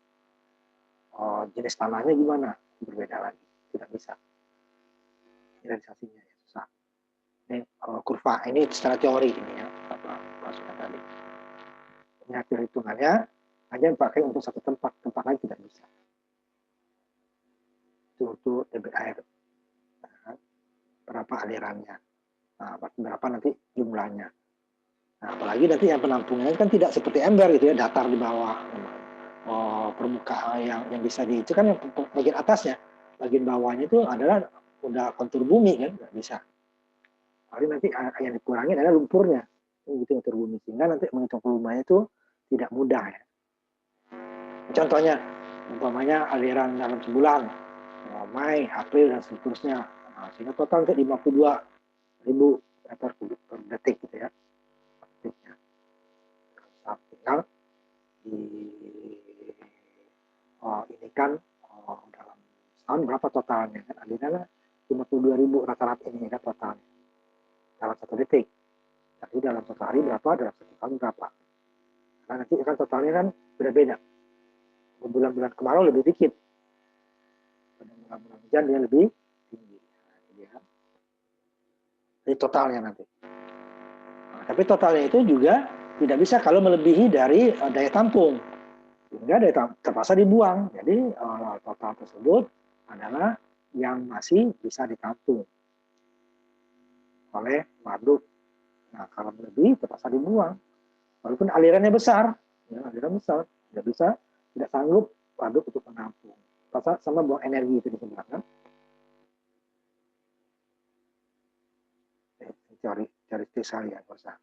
Jenis tanahnya gimana? Berbeda lagi, tidak bisa. Realisasinya susah. Ini kurva ini secara teori ini ya, apa maksudnya tadi. Ini hasil hitungannya hanya dipakai untuk satu tempat lain tidak bisa. Itu debit air. Nah, berapa alirannya? Nah, berapa nanti jumlahnya? Nah, apalagi nanti yang penampungnya kan tidak seperti ember gitu ya, datar di bawah. Permukaan yang bisa itu kan yang bagian atasnya, bagian bawahnya itu adalah udah kontur bumi kan, nggak bisa. Tapi nanti yang dikurangi adalah lumpurnya, itu kontur bumi, sehingga nanti menghitung volumenya itu tidak mudah ya. Contohnya, umpamanya aliran dalam sebulan, Mei, April dan seterusnya, nah, sehingga total untuk 52.000 meter kubik per detik gitu ya. Tinggal ini kan dalam setahun berapa totalnya kan, alirannya 52.000 rata-rata ini kan totalnya dalam satu detik. Jadi dalam satu hari berapa, dalam satu tahun berapa. Nah, nanti kan totalnya kan beda-beda. Bulan-bulan kemarau lebih dikit, bulan-bulan hujan dia lebih tinggi. Nah, jadi totalnya nanti. Nah, tapi totalnya itu juga tidak bisa kalau melebihi dari daya tampung, sehingga daya terpaksa dibuang. Jadi total tersebut adalah yang masih bisa ditampung oleh waduk. Nah, kalau lebih terpaksa dibuang, walaupun alirannya besar, ya, aliran besar, tidak sanggup waduk untuk menampung. Terpaksa sama buang energi itu disebut kan. Cari sekalian besar.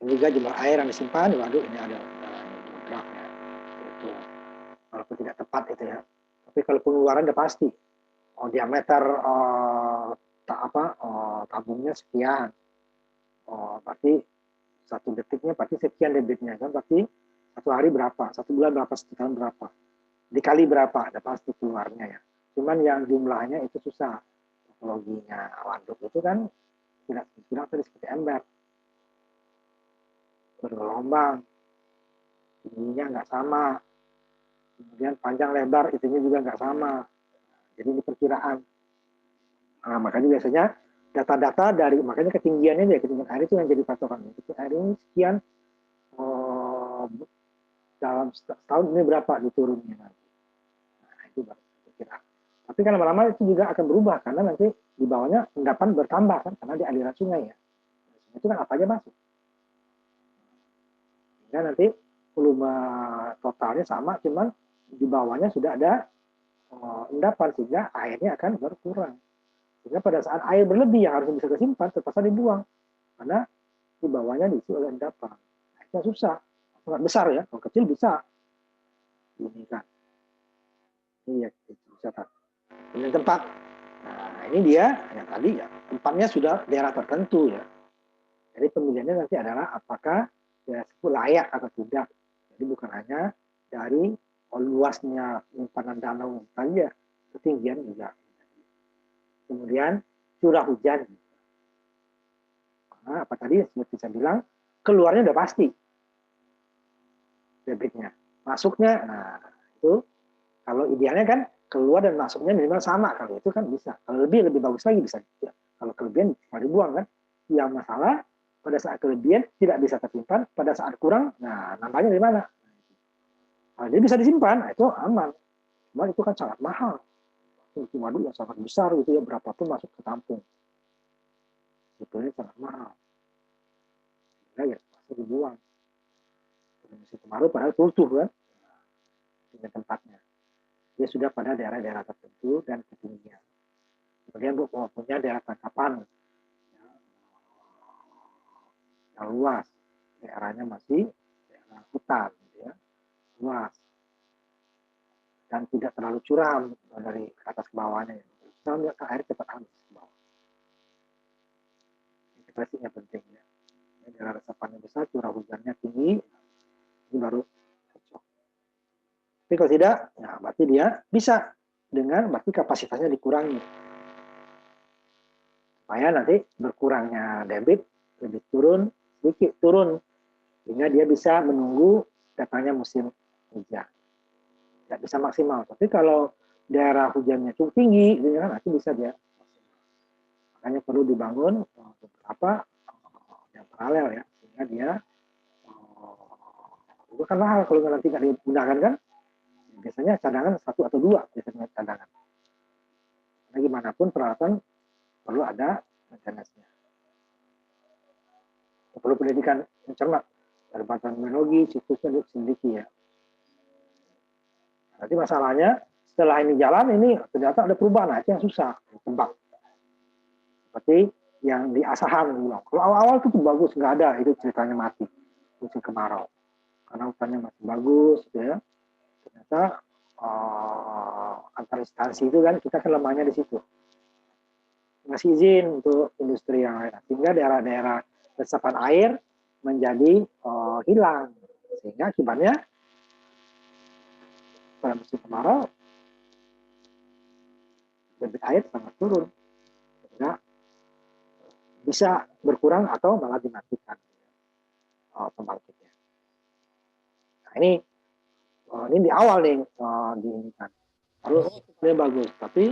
Juga jumlah air yang disimpan di waduk ini ada grafnya. Itu walaupun tidak tepat itu ya. Tapi kalau pengeluaran udah pasti. Diameter tabungnya sekian. Berarti satu detiknya berarti sekian debitnya kan, berarti satu hari berapa, satu bulan berapa, satu tahun berapa, dikali berapa, ada pasti keluarnya ya. Cuman yang jumlahnya itu susah. Topologinya waduk itu kan tidak seperti ember, bergelombang, tingginya nggak sama, kemudian panjang lebar itunya juga nggak sama, jadi ini perkiraan. Nah, makanya biasanya data-data dari, makanya ketinggian air itu yang jadi patokan. Ketinggian air ini sekian, dalam setahun ini berapa diturunnya nanti. Nah, itu baru perkiraan. Tapi kan lama-lama itu juga akan berubah, karena nanti di bawahnya endapan bertambah kan, karena di aliran sungai ya. Itu kan apa aja masuk. Sehingga nanti volume totalnya sama, cuman di bawahnya sudah ada endapan, sehingga airnya akan berkurang. Sehingga pada saat air berlebih yang harusnya bisa tersimpan, terpaksa dibuang. Karena di bawahnya diisi oleh endapan. Airnya susah. Sangat besar ya, kalau kecil bisa. Ini kan. Ini ya, bisa kan. Ini tempat. Nah, ini dia, yang tadi ya, tempatnya sudah daerah tertentu ya. Jadi pemilihannya nanti adalah apakah daerah itu layak atau tidak. Jadi bukan hanya dari luasnya simpanan danau saja, ketinggian juga. Kemudian curah hujan. Nah, apa tadi seperti saya bilang, keluarnya udah pasti debitnya. Masuknya, nah itu kalau idealnya kan keluar dan masuknya minimal sama. Kalau itu kan bisa. Kalau lebih bagus lagi bisa. Ya. Kalau kelebihan mau dibuang kan. Yang masalah pada saat kelebihan tidak bisa tersimpan, pada saat kurang, nah nambahnya dari mana? Nah, jadi bisa disimpan, nah, itu aman. Cuma itu kan sangat mahal. Itu waduk yang sangat besar gitu ya, berapapun masuk ke tampung. Sebetulnya sangat mahal. Ya pasti dibuang. Musim kemarau padahal tutup kan dengan tempatnya. Dia sudah pada daerah-daerah tertentu dan ketinggian. Kemudian punya daerah tangkapan yang luas, daerahnya masih daerah hutan, ya, luas dan tidak terlalu curam dari atas ke bawahnya. Curam air cepat habis ke bawah. Ini penting ya. daerah resapannya besar, curah hujannya tinggi, ini baru cocok. Tapi kalau tidak, ya berarti dia bisa dengan berarti kapasitasnya dikurangi. Supaya nanti berkurangnya debit lebih turun, sedikit turun, sehingga dia bisa menunggu datangnya musim hujan. Tidak bisa maksimal. Tapi kalau daerah hujannya cukup tinggi, nanti bisa dia maksimal. Makanya perlu dibangun beberapa yang paralel ya, sehingga dia itu kan mahal kalau nanti nggak digunakan kan. Biasanya cadangan 1 atau 2 biasanya cadangan. Karena gimana pun peralatan perlu ada maintenance-nya. Perlu pendidikan yang cermat, perbatasan teknologi, situsnya diselidiki ya. Nanti masalahnya setelah ini jalan, ini ternyata ada perubahan, nah itu yang susah ditebak. Seperti yang di Asahan bilang, kalau awal-awal itu bagus, nggak ada, itu ceritanya mati musim kemarau. Karena hutannya masih bagus, ya. Ternyata antar instansi itu kan kita kan lemahnya di situ. Ngasih izin untuk industri yang lain, sehingga daerah-daerah resapan air menjadi hilang, sehingga akibatnya pada musim kemarau debit air sangat turun, sehingga bisa berkurang atau malah dimatikan pembangkitnya. Nah ini di awal nih diinikan, harus dia bagus, tapi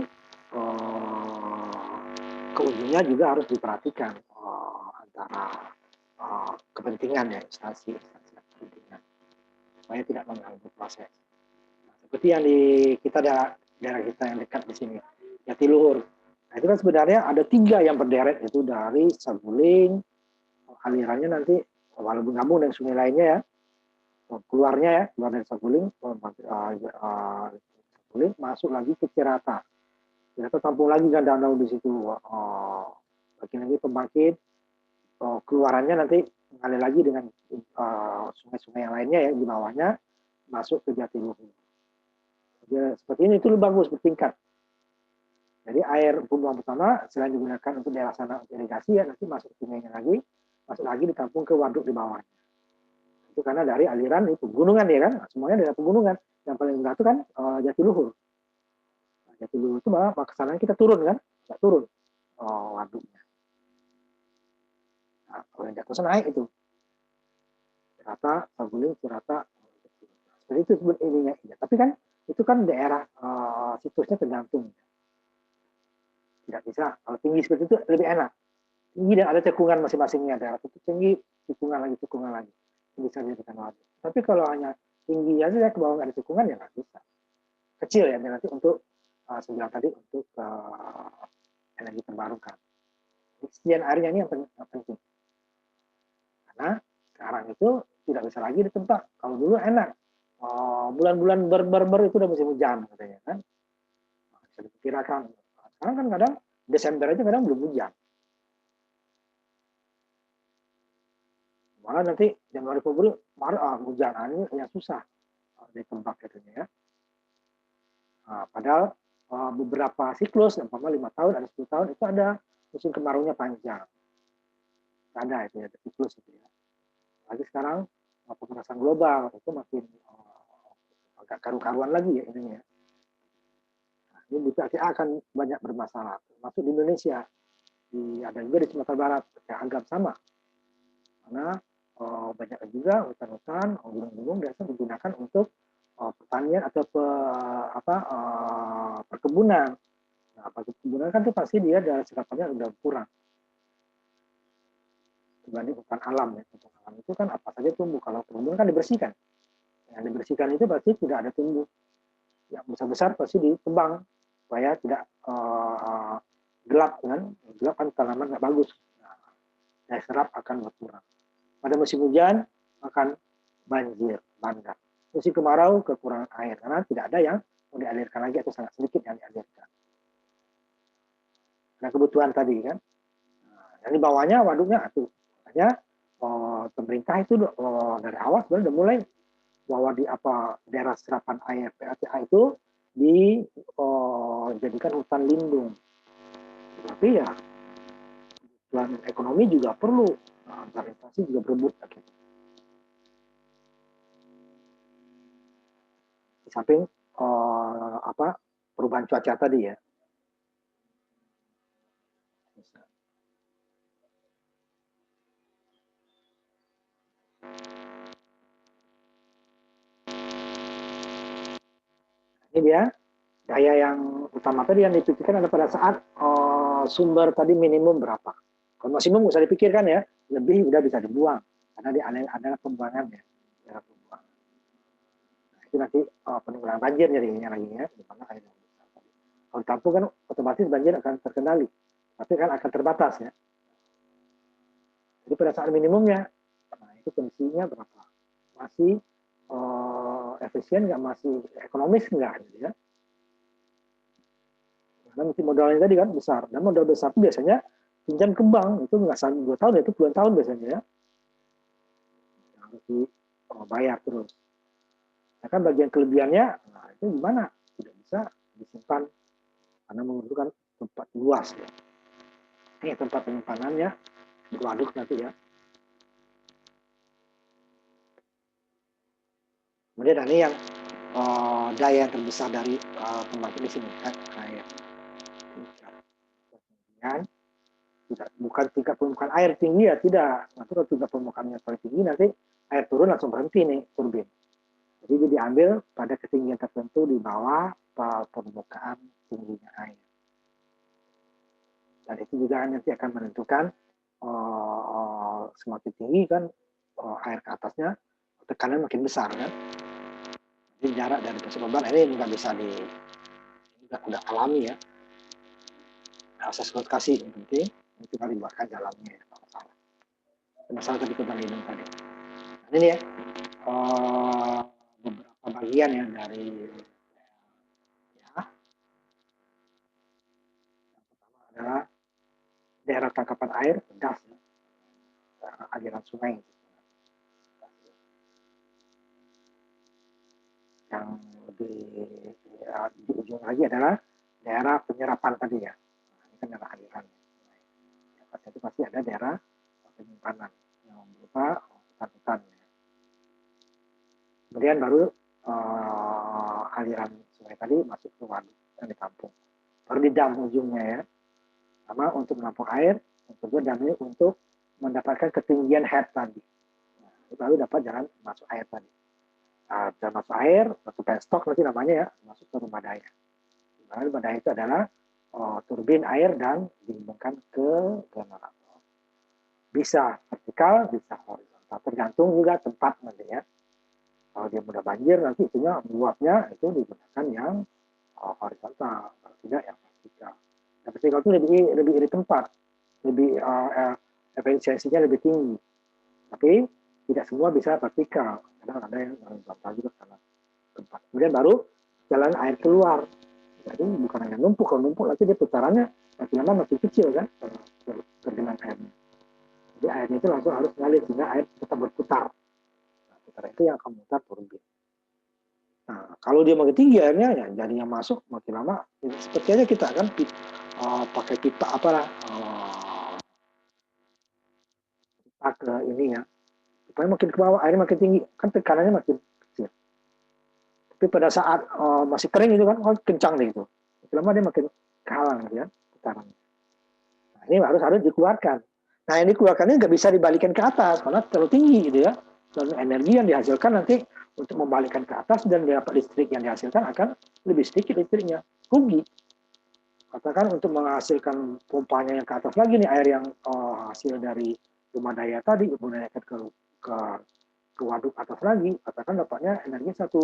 ke ujungnya juga harus diperhatikan antara kepentingan ya instansi kepentingan supaya tidak mengganggu proses. Nah, seperti yang di kita daerah kita yang dekat di sini, Jatiluhur. Nah, itu kan sebenarnya ada 3 yang berderet, itu dari Saguling, alirannya nanti walaupun gabung dengan sungai lainnya ya, keluar dari Saguling, Saguling masuk lagi ke Cirata. Cirata tampung lagi kan danau di situ, bagi lagi pembangkit, keluarannya nanti mengalir lagi dengan sungai-sungai yang lainnya ya di bawahnya masuk ke Jatiluhur. Ya, seperti ini itu bagus bertingkat. Jadi air pembuangan pertama selain digunakan untuk daerah sana untuk irigasi ya nanti masuk sungainya lagi, masuk lagi ditampung ke waduk di bawahnya. Itu karena dari aliran itu gunungan ya kan, semuanya dari pegunungan. Yang paling rendah itu kan Jatiluhur. Nah, Jatiluhur itu bahwa kesana kita turun kan, nggak turun waduknya. Nah, kalau yang jatuh naik itu Cirata, Saguling, Cirata, seperti itu sebut ininya. Tapi kan itu kan daerah situsnya tergantung. Tidak bisa, kalau tinggi seperti itu lebih enak. Tinggi dan ada cekungan masing-masingnya, daerah itu tinggi, cekungan lagi. Bisa dijadikan waduk. Tapi kalau hanya tinggi aja ke bawah nggak ada cekungan ya nggak bisa. Kecil ya nanti untuk saya tadi untuk energi terbarukan. Kesediaan airnya ini yang penting. Karena sekarang itu tidak bisa lagi ditebak. Kalau dulu enak, bulan-bulan ber itu udah musim hujan katanya kan. Bisa diperkirakan. Sekarang kan kadang Desember aja kadang belum hujan. Malah nanti Januari Februari Maret hujan, ini yang susah ditebak katanya ya. Padahal beberapa siklus, umpama 5 tahun, ada 10 tahun, itu ada musim kemaraunya panjang. Ada itu ya, siklus itu ya. Lagi sekarang pemanasan global itu makin agak karu-karuan lagi ya ini ya. Nah, ini berarti akan banyak bermasalah. Masuk di Indonesia, ada juga di Sumatera Barat, ya agak sama. Karena banyak juga hutan-hutan, gunung-gunung biasa digunakan untuk pertanian atau perkebunan. Nah, perkebunan kan itu pasti dia dari serapannya udah kurang dibanding hutan alam ya. Hutan alam itu kan apa saja tumbuh, kalau perkebunan kan dibersihkan. Yang dibersihkan itu pasti tidak ada tumbuh. Yang besar-besar pasti ditebang supaya tidak gelap kan. Gelap kan tanaman nggak bagus. Nah, daya serap akan berkurang. Pada musim hujan akan banjir bandang. Musim kemarau kekurangan air karena tidak ada yang mau dialirkan lagi atau sangat sedikit yang dialirkan. Karena kebutuhan tadi kan. Nah, yang di bawahnya waduknya itu. Makanya pemerintah itu dari awal sebenarnya sudah mulai bahwa di daerah serapan air PLTA itu dijadikan hutan lindung. Tapi ya kebutuhan ekonomi juga perlu antar instansi juga berebut. Di samping perubahan cuaca tadi ya. Ini dia daya yang utama tadi yang dipikirkan ada pada saat sumber tadi minimum berapa. Kalau maksimum nggak usah dipikirkan ya, lebih udah bisa dibuang karena dia ada pembuangan ya. Nah, itu nanti penanggulangan banjir jadinya lagi ya, di mana air yang besar. Kalau ditampung kan otomatis banjir akan terkendali, tapi kan akan terbatas ya. Jadi pada saat minimumnya, nah itu kondisinya berapa? Masih efisien nggak, masih ekonomis nggak gitu ya. Karena mesti modalnya tadi kan besar, dan modal besar itu biasanya pinjam ke bank itu nggak sampai 2 tahun, itu puluhan tahun biasanya ya, harus dibayar terus. Nah kan bagian kelebihannya, nah itu gimana? Tidak bisa disimpan karena membutuhkan tempat luas ya. Ini tempat penyimpanannya berwaduk nanti ya. Kemudian ini yang daya yang terbesar dari pembangkit di sini kan air. Kemudian bukan tingkat permukaan air tinggi ya, tidak. Nanti kalau tingkat permukaannya paling tinggi nanti air turun langsung berhenti nih turbin. Jadi dia diambil pada ketinggian tertentu di bawah permukaan tingginya air. Dan itu juga nanti akan menentukan semakin tinggi kan air ke atasnya tekanan makin besar kan. Jadi jarak dari keseluruhan ini nggak bisa udah alami ya. Proses kasih yang penting itu kali dibuatkan jalannya ya, masalah. Masalah tadi kebanginan tadi. Nah, ini ya beberapa bagian ya dari ya. Yang pertama adalah daerah tangkapan air, das ya. Aliran sungai. Yang lebih di ujung lagi adalah daerah penyerapan tadi ya. Nah, ini kan daerah aliran. Itu pasti ada daerah penyimpanan yang berupa hutan-hutan. Ya. Kemudian baru aliran sungai tadi masuk ke waduk yang ditampung. Baru di dam ujungnya ya. Sama untuk menampung air, untuk dam ini untuk mendapatkan ketinggian head tadi. Nah, baru dapat jalan masuk air tadi. Jalan masuk air, masuk stok nanti namanya ya, masuk ke rumah daya. Rumah daya itu adalah turbin air dan dihubungkan ke generator. Bisa vertikal, bisa horizontal. Tergantung juga tempat nanti ya. Kalau dia mudah banjir, nanti itunya meluapnya itu digunakan yang horizontal, kalau tidak yang vertikal. Yang vertikal itu lebih iri tempat, lebih efisiensinya lebih tinggi. Tapi tidak semua bisa vertikal. Kadang ada yang horizontal juga karena tempat. Kemudian baru jalan air keluar. Jadi bukan hanya numpuk, kalau numpuk nanti dia putarannya makin lama makin kecil kan perjalanan airnya. Jadi airnya itu langsung harus mengalir sehingga air tetap berputar. Nah, putar itu yang akan memutar turbin. Nah, kalau dia makin tinggi airnya, ya jadinya masuk makin lama. Seperti aja kita kan pakai pipa pipa ke ini ya. Pipanya makin ke bawah, airnya makin tinggi, kan tekanannya makin kecil. Tapi pada saat masih kering itu kan kencang deh itu. Makin lama dia makin kehalang ya putarannya. Nah, ini harus dikeluarkan. Nah, yang dikeluarkan ini nggak bisa dibalikan ke atas karena terlalu tinggi gitu ya. Dan energi yang dihasilkan nanti untuk membalikkan ke atas dan dapat listrik yang dihasilkan akan lebih sedikit listriknya. Rugi. Katakan untuk menghasilkan pompanya yang ke atas lagi nih air yang hasil dari rumah daya tadi dinaikkan ke waduk atas lagi, katakan dapatnya energi satu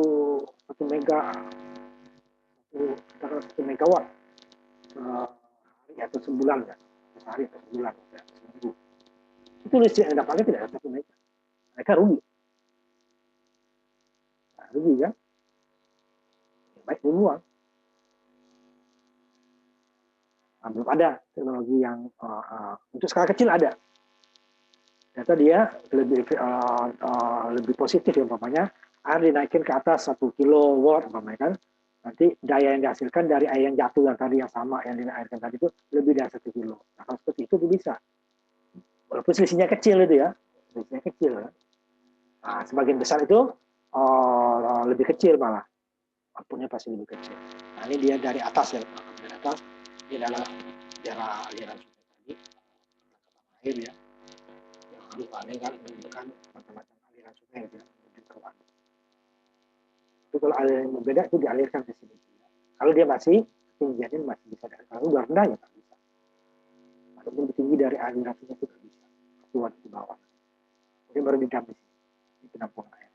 megawatt hari atau sebulan ya, sehari atau sebulan ya, seminggu. Itu listrik yang dapatnya tidak ada 1 mega, mereka rugi. Nah, rugi kan? Baik dibuang. Nah, belum ada teknologi yang untuk skala kecil ada. Ternyata dia lebih positif ya, umpamanya air dinaikin ke atas 1 kilowatt umpamanya kan, nanti daya yang dihasilkan dari air yang jatuh yang tadi yang sama yang dinaikkan tadi itu lebih dari 1 kilo. Nah, kalau seperti itu bisa. Walaupun selisihnya kecil itu ya, selisihnya kecil. Nah, sebagian besar itu lebih kecil malah, outputnya pasti lebih kecil. Nah, ini dia dari atas ya, dari atas ini adalah daerah aliran sungai tadi, air ya, yang dipanen kan menunjukkan macam-macam aliran sungai ya, menuju ke waduk. Itu kalau aliran yang berbeda itu dialirkan ke sini. Kalau dia masih ketinggiannya masih bisa, kalau udah rendah ya nggak bisa. Ataupun lebih tinggi dari aliran sungai itu nggak bisa, keluar di bawah. Jadi baru didamping di penampungan air.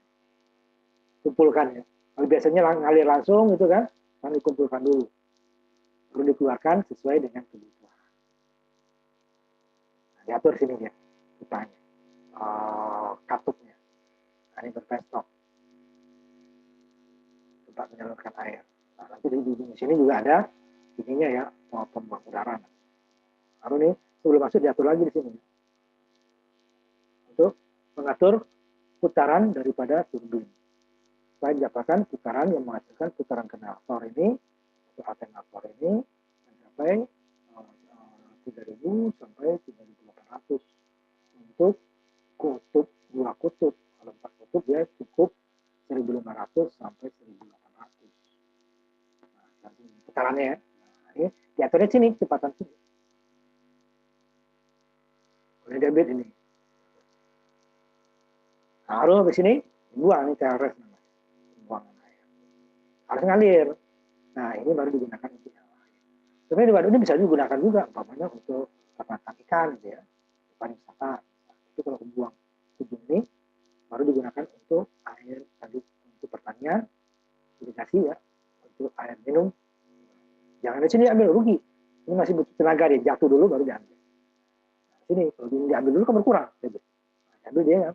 Kumpulkan ya. Kalau biasanya ngalir langsung itu kan, kami kumpulkan dulu. Perlu dikeluarkan sesuai dengan kebutuhan. Nah, diatur sini ya, pipanya, katupnya. Nah, ini berpestok, tempat menyalurkan air. Nah, nanti di ujung sini juga ada ininya ya, pembuang udara. Lalu nih sebelum masuk diatur lagi di sini untuk mengatur putaran daripada turbin. Supaya didapatkan putaran yang menghasilkan putaran generator ini atau alternator ini mencapai 3.000 sampai 3.800 untuk kutub, 2 kutub. Kalau 4 kutub dia cukup 1.500 sampai 1.800. Nah, putarannya ya. Nah, ini diaturnya sini, kecepatan sini. Boleh debit ini. Nah, harus habis ini buang nih CRS namanya. Buangan air. Harus ngalir. Nah, ini baru digunakan untuk yang lain. Sebenarnya di waduk ini bisa digunakan juga, umpamanya untuk peternakan ikan gitu ya, pariwisata. Itu kalau buang ujung ini baru digunakan untuk air tadi, untuk pertanian, irigasi ya, untuk air minum. Jangan di sini ambil, rugi. Ini masih butuh tenaga, dia jatuh dulu baru diambil. Nah, sini kalau diambil dulu kan berkurang. Nah, ambil dia ya.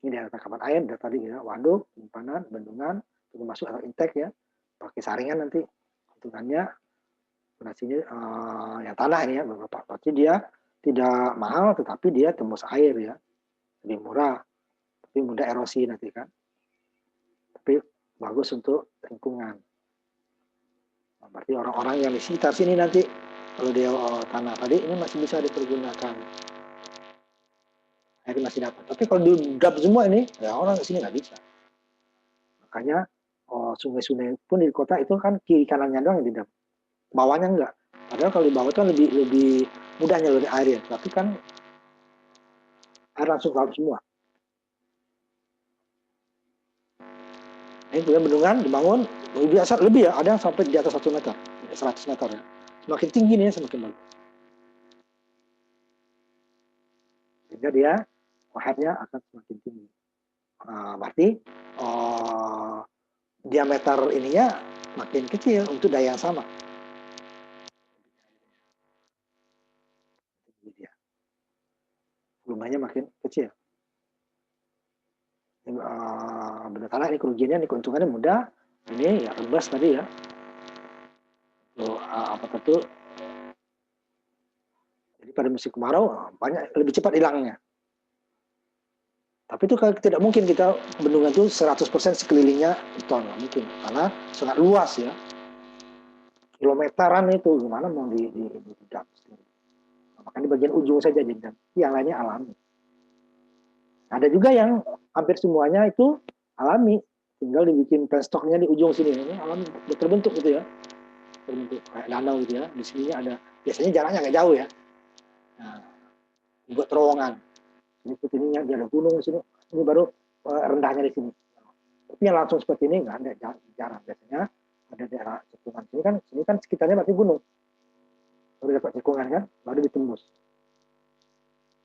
Ini daerah tangkapan air, dari tadi ya, waduk, simpanan, bendungan, termasuk atau intake ya, pakai saringan nanti hitungannya donasinya yang tanah ini ya beberapa. Berarti dia tidak mahal, tetapi dia tembus air ya, lebih murah, tapi mudah erosi nanti kan. Tapi bagus untuk lingkungan. Nah, berarti orang-orang yang di sekitar sini nanti kalau dia tanah tadi ini masih bisa dipergunakan, air masih dapat. Tapi kalau didap semua ini, ya orang ke sini nggak bisa. Makanya sungai-sungai pun di kota itu kan kiri kanannya doang yang didap, bawahnya enggak. Padahal kalau di bawah itu kan lebih mudah nyalurin airnya, tapi kan air langsung ke laut semua. Ini juga bendungan dibangun biasa lebih ya, ada yang sampai di atas 1 meter, 100 meter ya. Semakin tinggi nih semakin bagus. Sehingga dia headnya akan semakin tinggi. Berarti diameter ininya makin kecil untuk daya yang sama. Volumenya makin kecil. Benar tanah ini kerugiannya, ini keuntungannya mudah. Ini ya rebas tadi ya. Apa tentu. Jadi pada musim kemarau banyak lebih cepat hilangnya. Tapi itu tidak mungkin kita bendungan itu 100% sekelilingnya beton, nggak mungkin karena sangat luas ya, kilometeran itu gimana mau di makanya di bagian ujung saja jadi yang lainnya alami. Ada juga yang hampir semuanya itu alami, tinggal dibikin penstoknya di ujung sini, ini alami terbentuk gitu ya, terbentuk kayak danau gitu ya. Di sininya ada, biasanya jaraknya agak jauh ya, nah, buat terowongan. Ini ininya dia ada gunung di sini, ini baru rendahnya di sini. Tapi yang langsung seperti ini nggak ada, jarang. Biasanya ada daerah cekungan sini kan sekitarnya masih gunung. Baru dapat cekungan kan, baru ditembus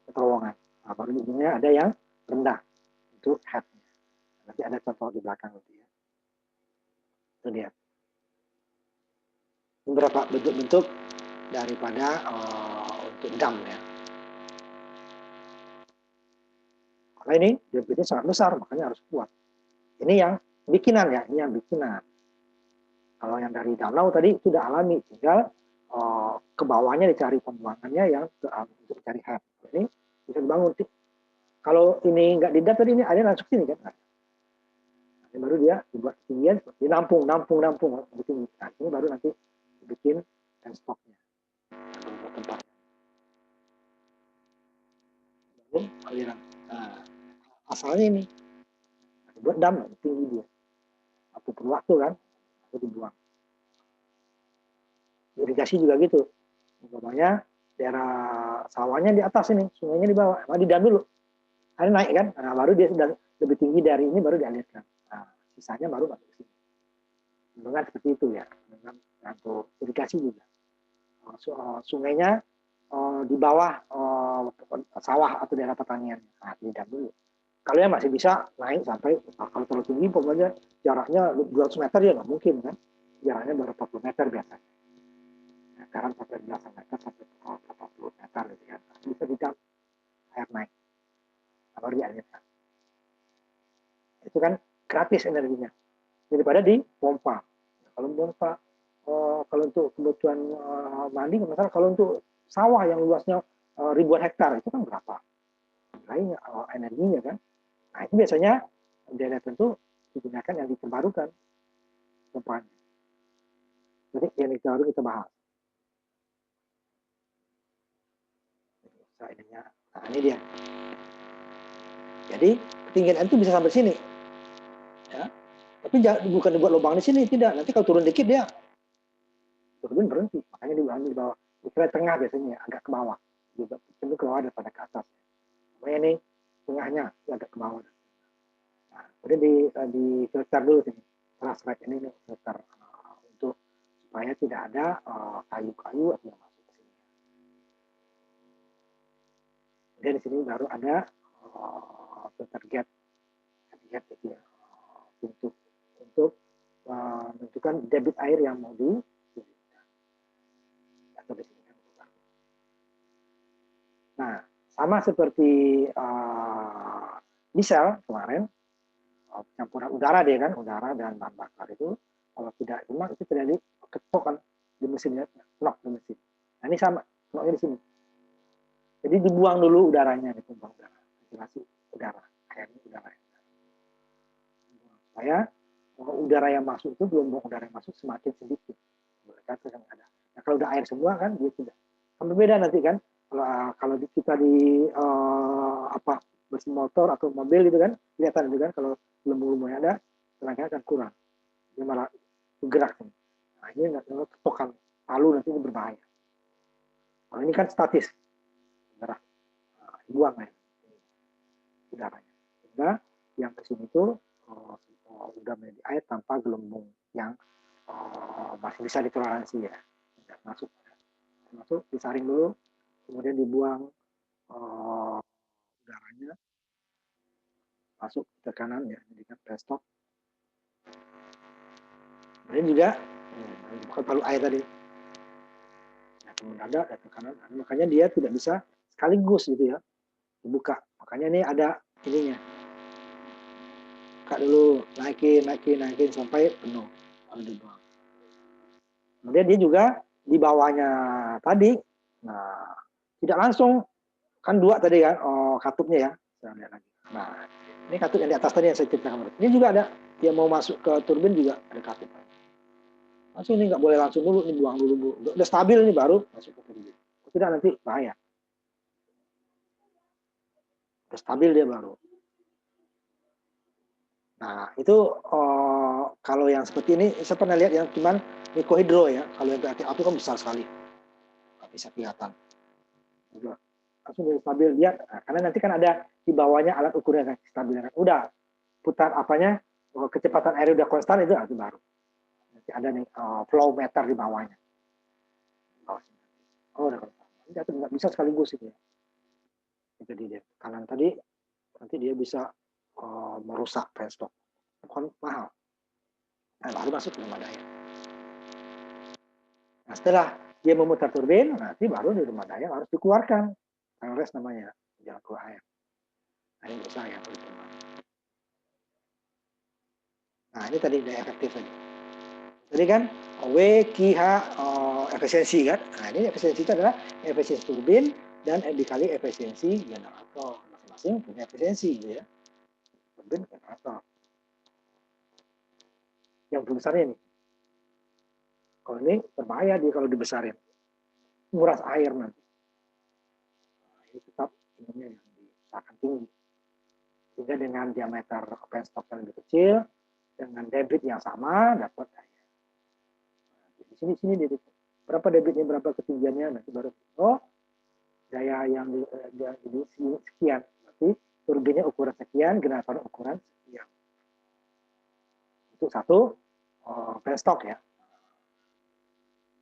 ke terowongan. Nah, baru di ujungnya ada yang rendah untuk headnya. Nanti ada contoh di belakang gitu ya. Itu dia. Beberapa bentuk-bentuk daripada untuk dam ya. Karena ini debitnya sangat besar, makanya harus kuat. Ini yang bikinan ya, ini yang bikinan. Kalau yang dari danau tadi sudah alami, tinggal ke bawahnya dicari pembuangannya yang untuk cari head. Ini bisa dibangun. Kalau ini nggak didap tadi ini ada langsung sini kan. Ini baru dia dibuat ketinggian, dinampung. Nah, ini baru nanti dibikin dan stoknya. Tempat. aliran. Nah, asalnya ini buat dam tinggi dia, waktu perlu waktu kan, itu dibuang. Irigasi juga gitu, umpamanya daerah sawahnya di atas ini, sungainya di bawah, di dam dulu, air naik kan, nah, baru dia sudah lebih tinggi dari ini baru dialirkan. Nah, sisanya baru masuk ke sini. Dengan seperti itu ya, dengan untuk irigasi juga. Sungainya di bawah sawah atau daerah pertanian, nah, di dam dulu. Kalau yang masih bisa naik sampai, kalau terlalu tinggi pokoknya jaraknya 200 meter ya nggak mungkin kan, jaraknya baru 40 meter biasanya. Nah, sekarang sampai belasan meter sampai 40 meter gitu kan, bisa di dam air naik, baru dialirkan. Itu kan gratis energinya daripada di pompa. Kalau pompa, kalau untuk kebutuhan mandi, misalnya kalau untuk sawah yang luasnya ribuan hektar itu kan berapa lainnya energinya kan. Nah itu biasanya daerah tentu digunakan yang diterbarukan pompanya. Jadi yang baru kita bahas. Nah ini dia. Jadi ketinggian itu bisa sampai sini. Ya. Tapi bukan dibuat lubang di sini, tidak. Nanti kalau turun dikit dia turun berhenti. Makanya dibuat di bawah. Di tengah biasanya agak ke bawah. Juga cenderung ke bawah daripada ke atas. Makanya ini tengahnya agak ke bawah. Nah, kemudian di filter dulu sini. Transrek ini filter untuk supaya tidak ada kayu-kayu yang masuk ke sini. Kemudian di sini baru ada filter gate itu ya, untuk menentukan debit air yang mau di atau di sini. Nah, sama seperti diesel kemarin, campuran udara dia kan, udara dan bahan bakar itu kalau tidak memang itu terjadi ketok kan di mesinnya, knock di mesin. Nah ini sama, knocknya di sini. Jadi dibuang dulu udaranya, ditumpang udara, ventilasi udara, airnya udara. Supaya udara yang masuk itu, gelombang udara yang masuk semakin sedikit. Nah, kalau udah air semua kan dia tidak. Kan berbeda nanti kan, kalau kita di bus motor atau mobil gitu kan, kelihatan gitu kan, kalau lembu-lembunya ada, tenaganya akan kurang. Dia malah bergerak. Nah ini ketokan palu nanti ini berbahaya. Kalau ini kan statis, gerak, dibuang air udaranya. Sehingga yang kesini itu udah menjadi air tanpa gelembung yang masih bisa ditoleransi ya, masuk disaring dulu, kemudian dibuang udaranya masuk ke kanan ya, jadi kan press stop. Kemudian juga bukan palu air tadi, nah, kemudian ada ke kanan, makanya dia tidak bisa sekaligus gitu ya dibuka, makanya ini ada ininya, buka dulu, naikin sampai penuh, lalu dibuang. Kemudian dia juga di bawahnya tadi, nah tidak langsung kan dua tadi kan, katupnya ya, saya lihat lagi. Nah ini katup yang di atas tadi yang saya ceritakan. Ini juga ada, dia mau masuk ke turbin juga ada katup. Langsung ini nggak boleh langsung dulu, ini buang dulu. Udah stabil ini baru masuk ke turbin. Tidak nanti bahaya. Udah stabil dia baru. Nah itu kalau yang seperti ini, saya pernah lihat yang cuman mikrohidro ya. Kalau yang api kan besar sekali, nggak bisa kelihatan. Langsung dia stabil dia, nah, karena nanti kan ada di bawahnya alat ukurnya kan, stabil kan. Udah putar apanya, kecepatan air udah konstan itu baru. Nanti ada nih flow meter di bawahnya. Oh udah konstan. Jadi nggak bisa sekaligus itu ya. Jadi dia kanan tadi nanti dia bisa merusak penstop. Bukan mahal. Nah, baru masuk ke rumah daya. Nah, setelah dia memutar turbin, nanti baru di rumah daya harus dikeluarkan. Rest namanya, jangan keluar air. Nah, ini besar ya. Nah, ini tadi udah efektif tadi. Jadi kan W, Q, H, efisiensi kan. Nah, ini efisiensi itu adalah efisiensi turbin dan dikali efisiensi generator. Masing-masing punya efisiensi gitu ya. Turbin, generator. Yang besarnya ini. Kalau ini berbahaya dia kalau dibesarin. Nguras air nanti. Nah, ini tetap ininya yang akan tinggi. Sehingga dengan diameter penstock yang lebih kecil, dengan debit yang sama, dapat daya. Di sini berapa debitnya, berapa ketinggiannya, nanti baru daya yang di sekian. Berarti turbinnya ukuran sekian, generator ukuran sekian. Itu satu penstock ya.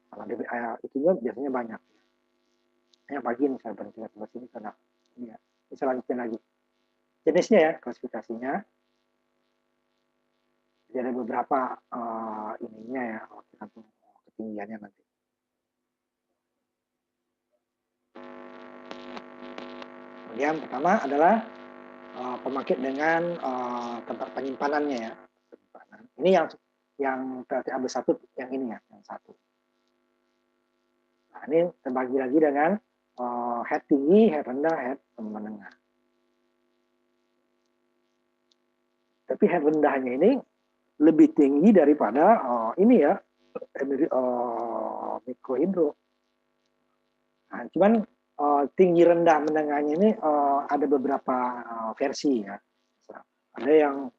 Kalau debit itunya biasanya banyak. Yang pagi ini saya berhenti di sini karena ini ya. Bisa lanjutin lagi. Jenisnya ya, klasifikasinya. Jadi ada beberapa ininya ya, ketinggiannya nanti. Kemudian pertama adalah pembangkit dengan tempat penyimpanannya ya. Ini yang PLTA B1 yang ini ya, yang satu. Nah, ini terbagi lagi dengan head tinggi, head rendah, head menengah. Tapi head rendahnya ini lebih tinggi daripada ini ya, mikrohidro. Nah, cuman tinggi rendah menengahnya ini ada beberapa versi ya. Ada yang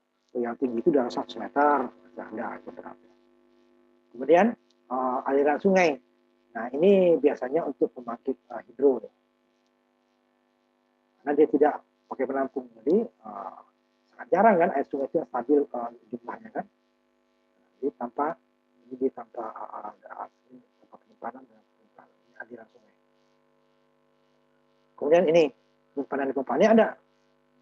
tinggi itu dalam 100 meter, ada beberapa. Kemudian aliran sungai. Nah, ini biasanya untuk pembangkit hidro. Karena dia tidak pakai penampung. Jadi sangat jarang kan air sungai itu yang stabil jumlahnya kan. Jadi tanpa penyimpanan dan aliran sungai. Kemudian ini penyimpanan di pompa ini ada,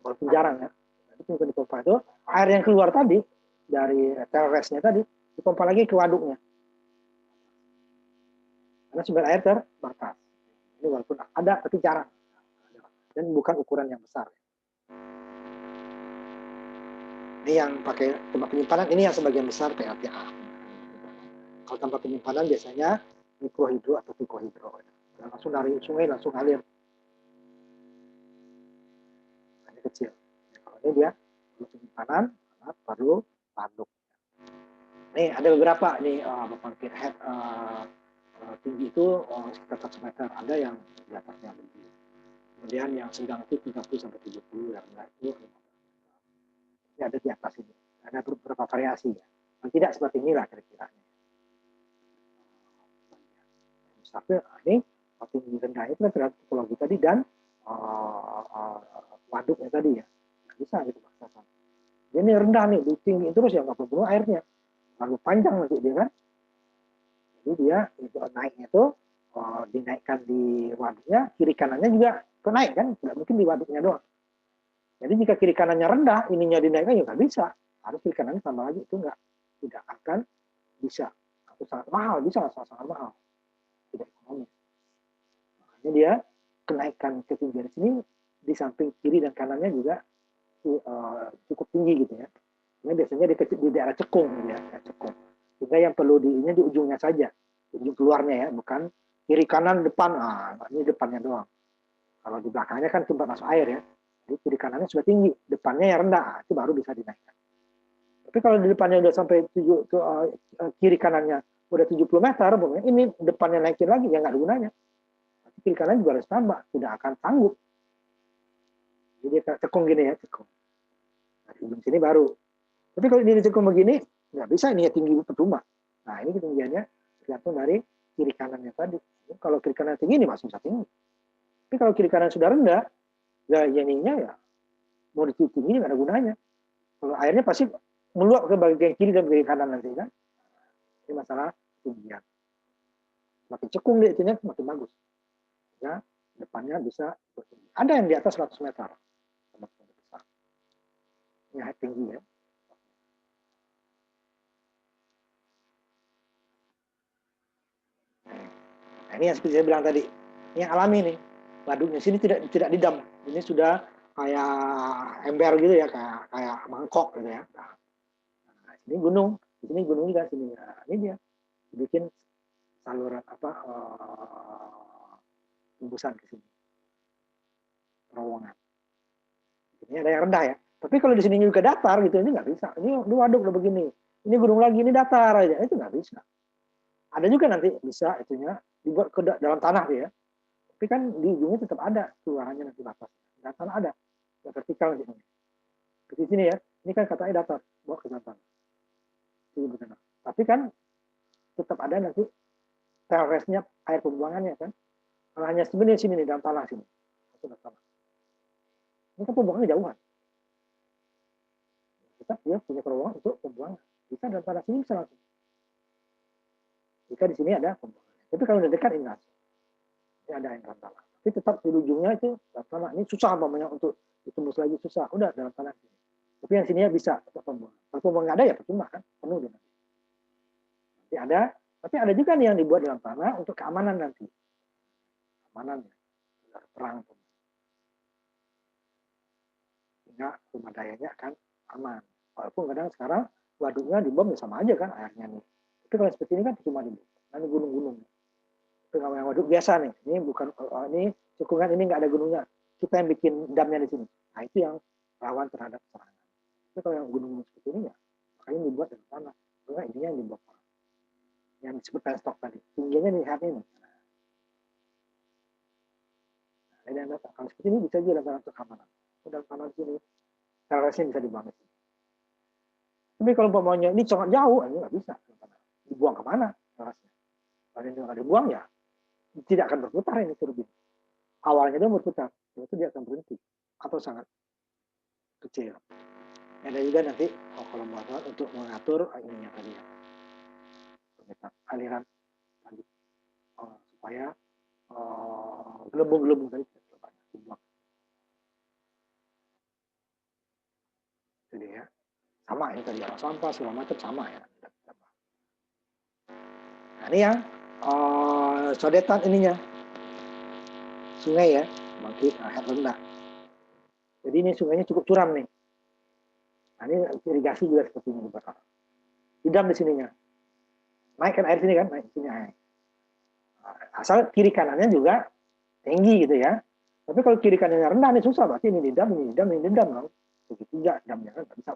walaupun jarang ya. Jadi di pompa itu air yang keluar tadi dari terresnya tadi dipompa lagi ke waduknya. Karena sumber air terbatas. Ini walaupun ada tapi jarang. Dan bukan ukuran yang besar. Ini yang pakai tempat penyimpanan, ini yang sebagian besar PLTA. Kalau tempat penyimpanan biasanya mikrohidro atau pikohidro. Langsung dari sungai langsung ngalir. Ini kecil. Kalau ini dia penyimpanan, baru waduk. Nih ada beberapa nih pembangkit head tinggi itu sekitar 100 meter. Ada yang di atasnya lebih. Kemudian yang sedang itu 30 sampai 70, yang rendah itu 50. Ini ada di atas ini. Ada beberapa variasi ya. Dan tidak seperti inilah kira-kira. Tapi ini tinggi rendah itu terhadap topologi tadi dan waduknya tadi ya. Nggak bisa gitu paksakan. Ini rendah nih, tinggi terus ya nggak perlu airnya. Lalu panjang nanti dia kan. Jadi dia itu naiknya itu dinaikkan di waduknya, kiri kanannya juga naik kan, tidak mungkin di waduknya doang. Jadi jika kiri kanannya rendah, ininya dinaikkan ya nggak bisa. Harus kiri kanannya tambah lagi, itu tidak akan bisa. Atau sangat mahal, bisa sangat mahal. Tidak ekonomis. Makanya dia kenaikan ketinggian sini di samping kiri dan kanannya juga cukup tinggi gitu ya. Ini biasanya di daerah cekung gitu ya, cekung. Sehingga yang perlu ini di ujungnya saja, ujung keluarnya ya, bukan kiri kanan depan. Ini depannya doang. Kalau di belakangnya kan tempat masuk air ya. Jadi kiri kanannya sudah tinggi, depannya yang rendah, itu baru bisa dinaikkan. Tapi kalau di depannya udah sampai kiri kanannya udah 70 meter, ini depannya naikin lagi, ya nggak ada gunanya. Kiri kanan juga harus tambah, tidak akan sanggup. Jadi cekung gini ya, cekung. Nah, di ujung sini baru. Tapi kalau ini cekung begini, nggak bisa, ini ya tinggi percuma. Nah, ini ketinggiannya tergantung dari kiri kanannya tadi. Kalau kiri kanan tinggi, ini masih bisa tinggi. Tapi kalau kiri kanan sudah rendah, ya ininya ya mau ditinggi nggak ada gunanya. Kalau airnya pasti meluap ke bagian kiri dan bagian kanan nanti kan. Ini masalah ketinggian. Makin cekung dia itunya makin bagus. Ya, depannya bisa bertinggi. Ada yang di atas 100 meter. Ini height tinggi ya. Nah, ini yang seperti saya bilang tadi. Ini yang alami nih. Waduknya sini tidak didam. Ini sudah kayak ember gitu ya, kayak mangkok gitu ya. Nah, ini gunung, di sini gunung juga sini. Nah, ini dia bikin saluran tembusan ke sini, terowongan. Ini ada yang rendah ya. Tapi kalau di sini juga datar gitu, ini nggak bisa. Ini waduk udah begini. Ini gunung lagi, ini datar aja. Itu nggak bisa. Ada juga nanti bisa itunya dibuat ke dalam tanah ya. Tapi kan di ujungnya tetap ada keluarannya nanti batas. Di tanah ada. vertikal di sini. Di sini ya, ini kan katanya datar, bawa ke datar. Ini benar. Tapi kan tetap ada nanti terresnya air pembuangannya kan. Kalau hanya sebenarnya sini nih dalam tanah sini. Ini kan pembuangannya jauhan. Tetap dia punya terowongan untuk pembuangan. Bisa dalam tanah sini bisa langsung. Jika di sini ada pembuangan. Tapi kalau udah dekat ini langsung. Ini ada yang dalam tanah. Tapi tetap di ujungnya itu dalam tanah. Ini susah namanya untuk ditembus lagi susah. Udah dalam tanah sini. Tapi yang sini bisa untuk pembuangan. Kalau pembuangan nggak ada ya percuma kan, penuh dia nanti. Nanti ada, tapi ada juga nih yang dibuat dalam tanah untuk keamanan nanti. Keamanannya, perang. Sehingga rumah dayanya akan aman. Walaupun kadang sekarang waduknya dibom ya sama aja kan airnya nih. Tapi kalau seperti ini kan cuma dibom. Nanti gunung-gunung. Itu kalau yang waduk biasa nih. Ini bukan ini cekungan ini nggak ada gunungnya. Kita yang bikin damnya di sini. Nah itu yang rawan terhadap serangan. Tapi kalau yang gunung seperti ini ya, makanya dibuat dari tanah. Karena ini yang dibuat yang disebut penstock tadi. Tingginya dilihat ini. Nah, kalau seperti ini bisa juga dalam keamanan. Dalam tanah sini, terasnya bisa dibangun. Tapi kalau umpamanya ini sangat jauh, ini nggak bisa. Dibuang kemana terasnya? Kalau ini nggak dibuang ya, tidak akan berputar ini turbin. Awalnya dia berputar, itu dia akan berhenti atau sangat kecil. Ada juga nanti kalau mau untuk mengatur ininya tadi ya, aliran tadi supaya gelembung-gelembung tadi dibuang. Jadi ya sama ini tadi sampah segala macam sama ya. Nah ini yang sodetan ininya sungai ya, bangkit head rendah. Jadi ini sungainya cukup curam nih. Nah ini irigasi juga seperti ini bakal. Idam di sininya. Naik kan air sini kan, naik sini air. Asal kiri kanannya juga tinggi gitu ya. Tapi kalau kiri kanannya rendah nih susah, berarti ini didam, ini didam, ini didam. Begitu juga damnya kan nggak bisa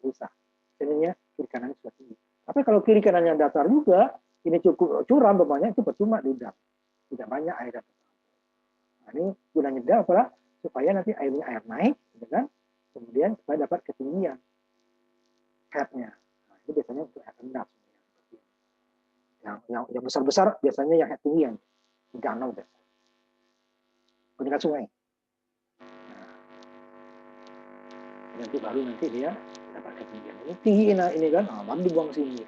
susah. Sininya kiri kanannya sudah tinggi. Tapi kalau kiri kanannya datar juga, ini cukup curam bapaknya itu percuma didam. Tidak banyak air. Nah, ini gunanya didam adalah supaya nanti airnya air naik, gitu kan? Kemudian supaya dapat ketinggian headnya. Nah, ini biasanya untuk head rendah. Yang besar-besar biasanya yang head tinggi yang danau deh. Peningkat sungai. Nah, nanti baru nanti dia dapat ketinggian. Ini tinggi ini kan, baru dibuang sini.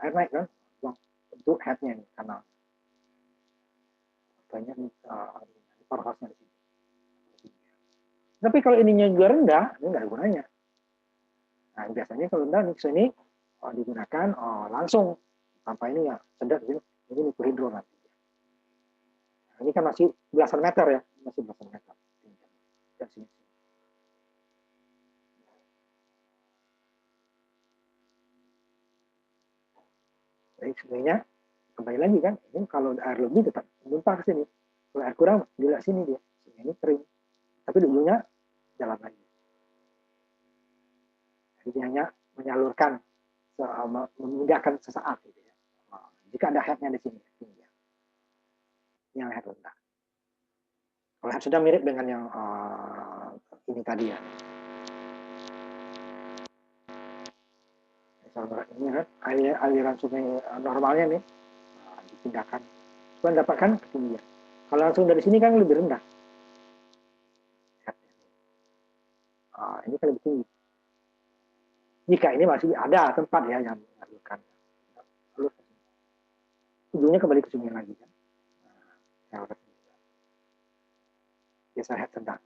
Air naik kan, buang untuk headnya ini kanal. Banyak parahasnya di sini. Tapi kalau ininya juga rendah, ini nggak ada gunanya. Nah, biasanya kalau rendah nih ini digunakan langsung tanpa ini ya sedot ini mikrohidro nanti. Nah, ini kan masih belasan meter ya, masih belasan meter. Dan sini. Jadi sebenarnya kembali lagi kan, ini kalau air lebih tetap muntah ke sini. Kalau air kurang, dia sini dia. Ini kering. Tapi dulunya jalan lagi. Jadi hanya menyalurkan, memudahkan sesaat. Gitu ya. Jika ada headnya di sini. Yang head rendah. Kalau head sudah mirip dengan yang ini tadi ya. Misalnya ini kan aliran sungai normalnya nih dipindahkan. Supaya dapatkan ketinggian. Kalau langsung dari sini kan lebih rendah. Ini kan lebih tinggi. Jika ini masih ada tempat ya yang mengalirkan. Ujungnya kembali ke sungai lagi kan. Biasa head sedang.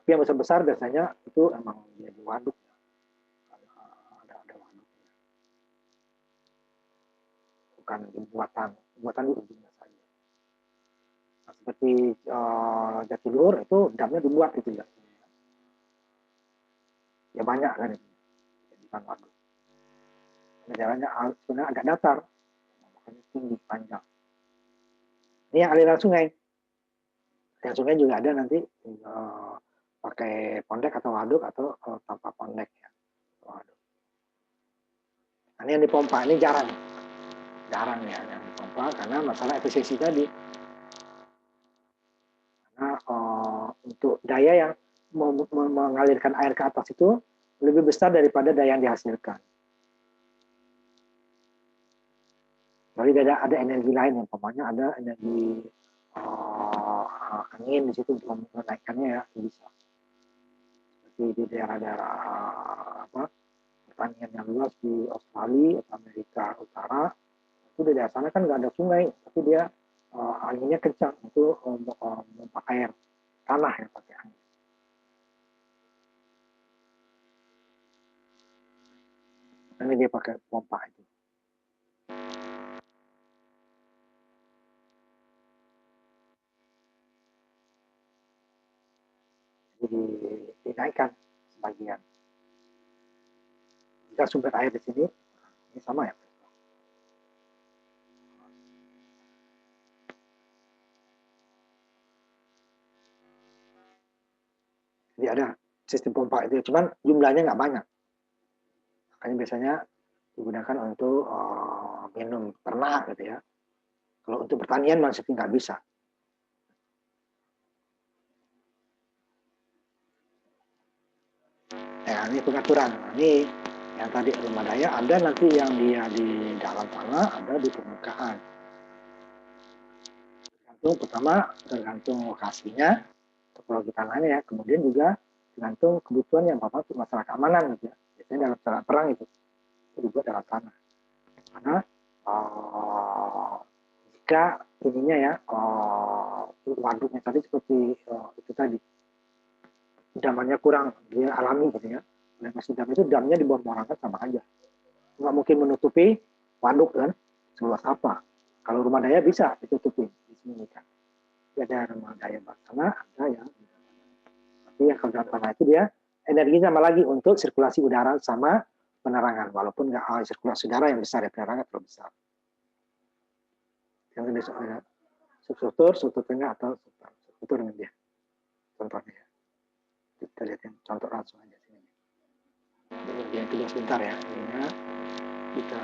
Tapi yang besar-besar biasanya itu emang jadi waduk. Ada waduknya. Bukan buatan di ujungnya saja. Nah, seperti Jatiluhur itu damnya dibuat itu ya. Ya banyak kan itu. Bukan waduk. Jalannya sebenarnya agak datar. Makanya tinggi, panjang. Ini yang aliran sungai. Yang sungai juga ada nanti pakai pondek atau waduk atau tanpa pondek ya. Waduk. Nah, ini yang dipompa ini jarang ya yang dipompa karena masalah efisiensi tadi. untuk daya yang mengalirkan air ke atas itu lebih besar daripada daya yang dihasilkan. Jadi ada energi lain, yang umpamanya ada energi angin di situ untuk menaikkannya ya bisa. Seperti di daerah-daerah pertanian yang luas di Australia atau Amerika Utara, itu di daerah sana kan nggak ada sungai, tapi dia anginnya kencang itu memompa air tanah yang pakai angin. Ini dia pakai pompa itu. Jadi dinaikkan sebagian. Jika sumber air di sini, ini sama ya. Jadi ada sistem pompa itu, cuman jumlahnya nggak banyak. Makanya biasanya digunakan untuk minum ternak gitu ya. Kalau untuk pertanian masih nggak bisa. Ya, ini pengaturan. Ini yang tadi rumah daya ada nanti yang dia di dalam tanah, ada di permukaan. Tergantung lokasinya, topologi tanahnya ya. Kemudian juga tergantung kebutuhan yang Bapak untuk masalah keamanan gitu ya. Biasanya dalam saat perang itu dibuat dalam tanah. Karena jika ininya ya waduknya tadi seperti itu tadi damannya kurang, dia alami gitu ya. Dan masih dam itu damnya di bawah morangan sama aja. Nggak mungkin menutupi waduk kan, seluas apa. Kalau rumah daya bisa ditutupi, disembunyikan. Ada rumah daya bawah tanah, ada yang tapi yang kalau dalam tanah itu dia energinya sama lagi untuk sirkulasi udara sama penerangan, walaupun nggak sirkulasi udara yang besar ya, penerangan terlalu besar. Yang lebih soalnya struktur tengah atau struktur dengan dia. Contohnya ya. Kita lihat yang contoh langsung aja sini. Yang kedua sebentar ya, ininya kita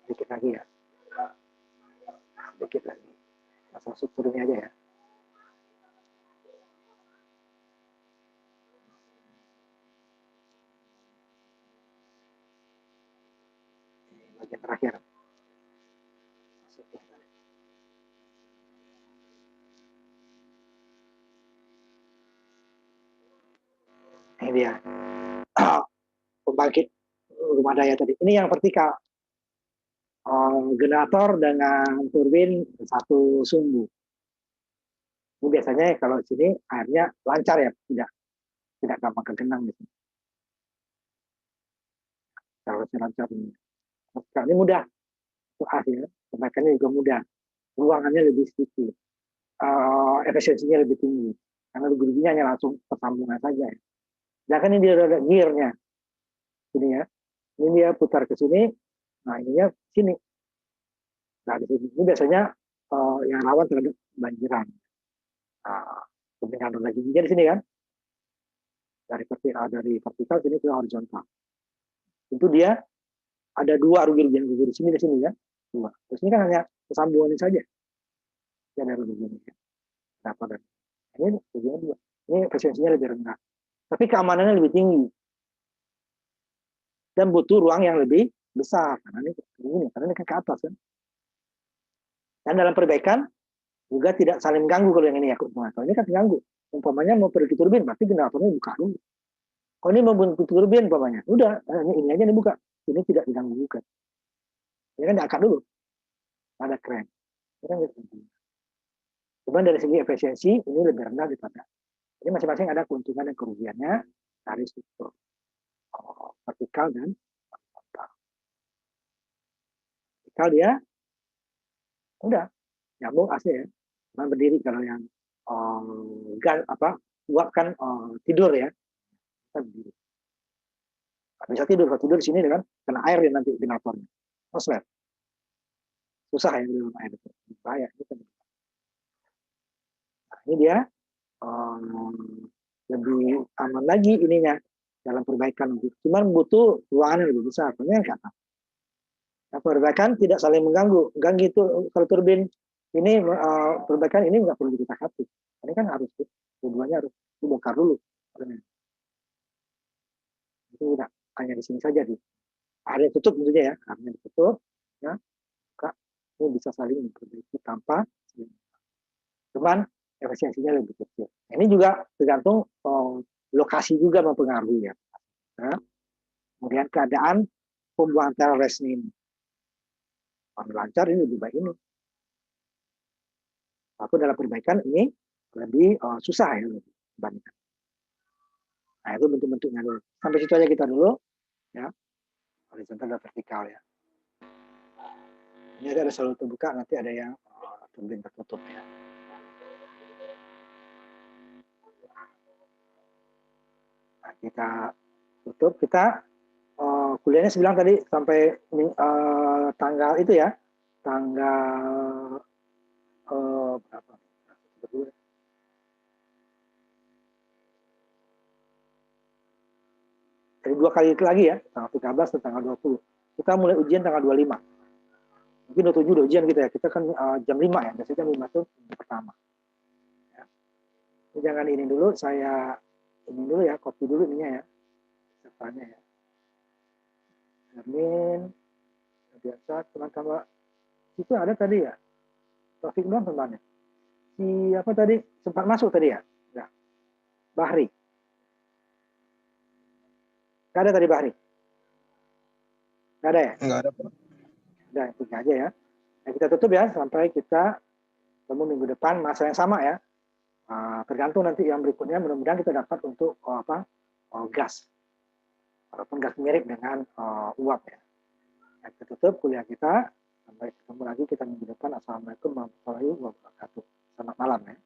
sedikit lagi ya, sedikit lagi. Masalah strukturnya aja ya. Bagian terakhir. Ini dia pembangkit rumah daya tadi. Ini yang vertikal. Generator dengan turbin satu sumbu. Ini biasanya kalau di sini airnya lancar ya, tidak gampang kegenang gitu. Kalau lancar ini. Nah, ini mudah untuk hasil, perbaikannya juga mudah. Ruangannya lebih sedikit, efisiensinya lebih tinggi. Karena ruginya hanya langsung persambungan saja. Ya. Sedangkan ini dia ada gearnya, ini ya. Ini dia putar ke sini, nah ininya sini. Nah di sini ini biasanya yang rawan terhadap banjiran. Pemilihan lagi di sini kan, dari vertikal sini ke horizontal. Itu dia ada dua rugi-rugian di sini kan, dua. Terus ini kan hanya kesambungan ini saja. Ini ada rugian ini. Nah, pada ini rugian dua. Ini efisiensinya lebih rendah. Tapi keamanannya lebih tinggi. Dan butuh ruang yang lebih besar. Karena ini kan ke atas kan. Dan dalam perbaikan juga tidak saling mengganggu kalau yang ini ya. Kalau ini kan terganggu. Umpamanya mau pergi turbin, berarti generatornya buka dulu. Kalau ini mau pergi turbin umpamanya, udah ini aja dibuka. Ini tidak diganggu juga. Ini kan diangkat dulu. Ada keren. Ini kan cuma dari segi efisiensi ini lebih rendah daripada. Jadi masing-masing ada keuntungan dan kerugiannya dari struktur vertikal dan horizontal. Vertikal dia udah nyambung AC ya, cuma berdiri. Kalau yang uap kan tidur ya, kita berdiri. Nggak bisa tidur, kalau tidur di sini dengan kena air ya nanti generatornya. Koslet. Susah ya dengan air itu, bahaya. Nah, ini dia lebih aman lagi ininya dalam perbaikan. Cuman butuh ruangan yang lebih besar. Ini yang kata. Nah, perbaikan tidak saling mengganggu. Ganggu itu kalau turbin ini perbaikan ini nggak perlu kita hati. Ini kan harus keduanya harus dibongkar dulu. Itu udah hanya di sini saja di area tutup tentunya ya, karena ditutup ya, maka ini bisa saling memperbaiki tanpa cuman efisiensinya lebih kecil. Ini juga tergantung lokasi juga mempengaruhi ya. Nah, kemudian keadaan pembuangan teres ini. Kalau lancar ini lebih baik ini. Aku dalam perbaikan ini lebih susah ya dibandingkan. Nah itu bentuk-bentuknya dulu. Sampai situ aja kita dulu ya. Horizontal dan vertikal ya. Ini ada selalu terbuka, nanti ada yang turbin tertutup ya. Nah, kita tutup, kita kuliahnya saya bilang tadi sampai tanggal itu ya, tanggal berapa? Jadi 2 kali lagi ya, tanggal 13 dan tanggal 20. Kita mulai ujian tanggal 25. Mungkin 27 udah ujian kita ya. Kita kan jam 5 ya, biasanya jam 5 itu pertama. Ya. Jangan ini dulu, saya ini dulu ya, copy dulu ininya ya. Sertanya ya. Amin. Biasa teman-teman itu ada tadi ya. Taufik doang temannya. Si apa tadi sempat masuk tadi ya? Enggak. Bahri. Enggak ada tadi Bahri. Enggak ada ya? Enggak ada, Pak. Udah, itu aja ya. Nah, kita tutup ya sampai kita ketemu minggu depan masa yang sama ya. Tergantung nanti yang berikutnya mudah-mudahan kita dapat untuk gas. Walaupun gas mirip dengan uap ya. Nah, kita tutup kuliah kita sampai ketemu lagi kita minggu depan. Assalamualaikum warahmatullahi wabarakatuh. Selamat malam ya.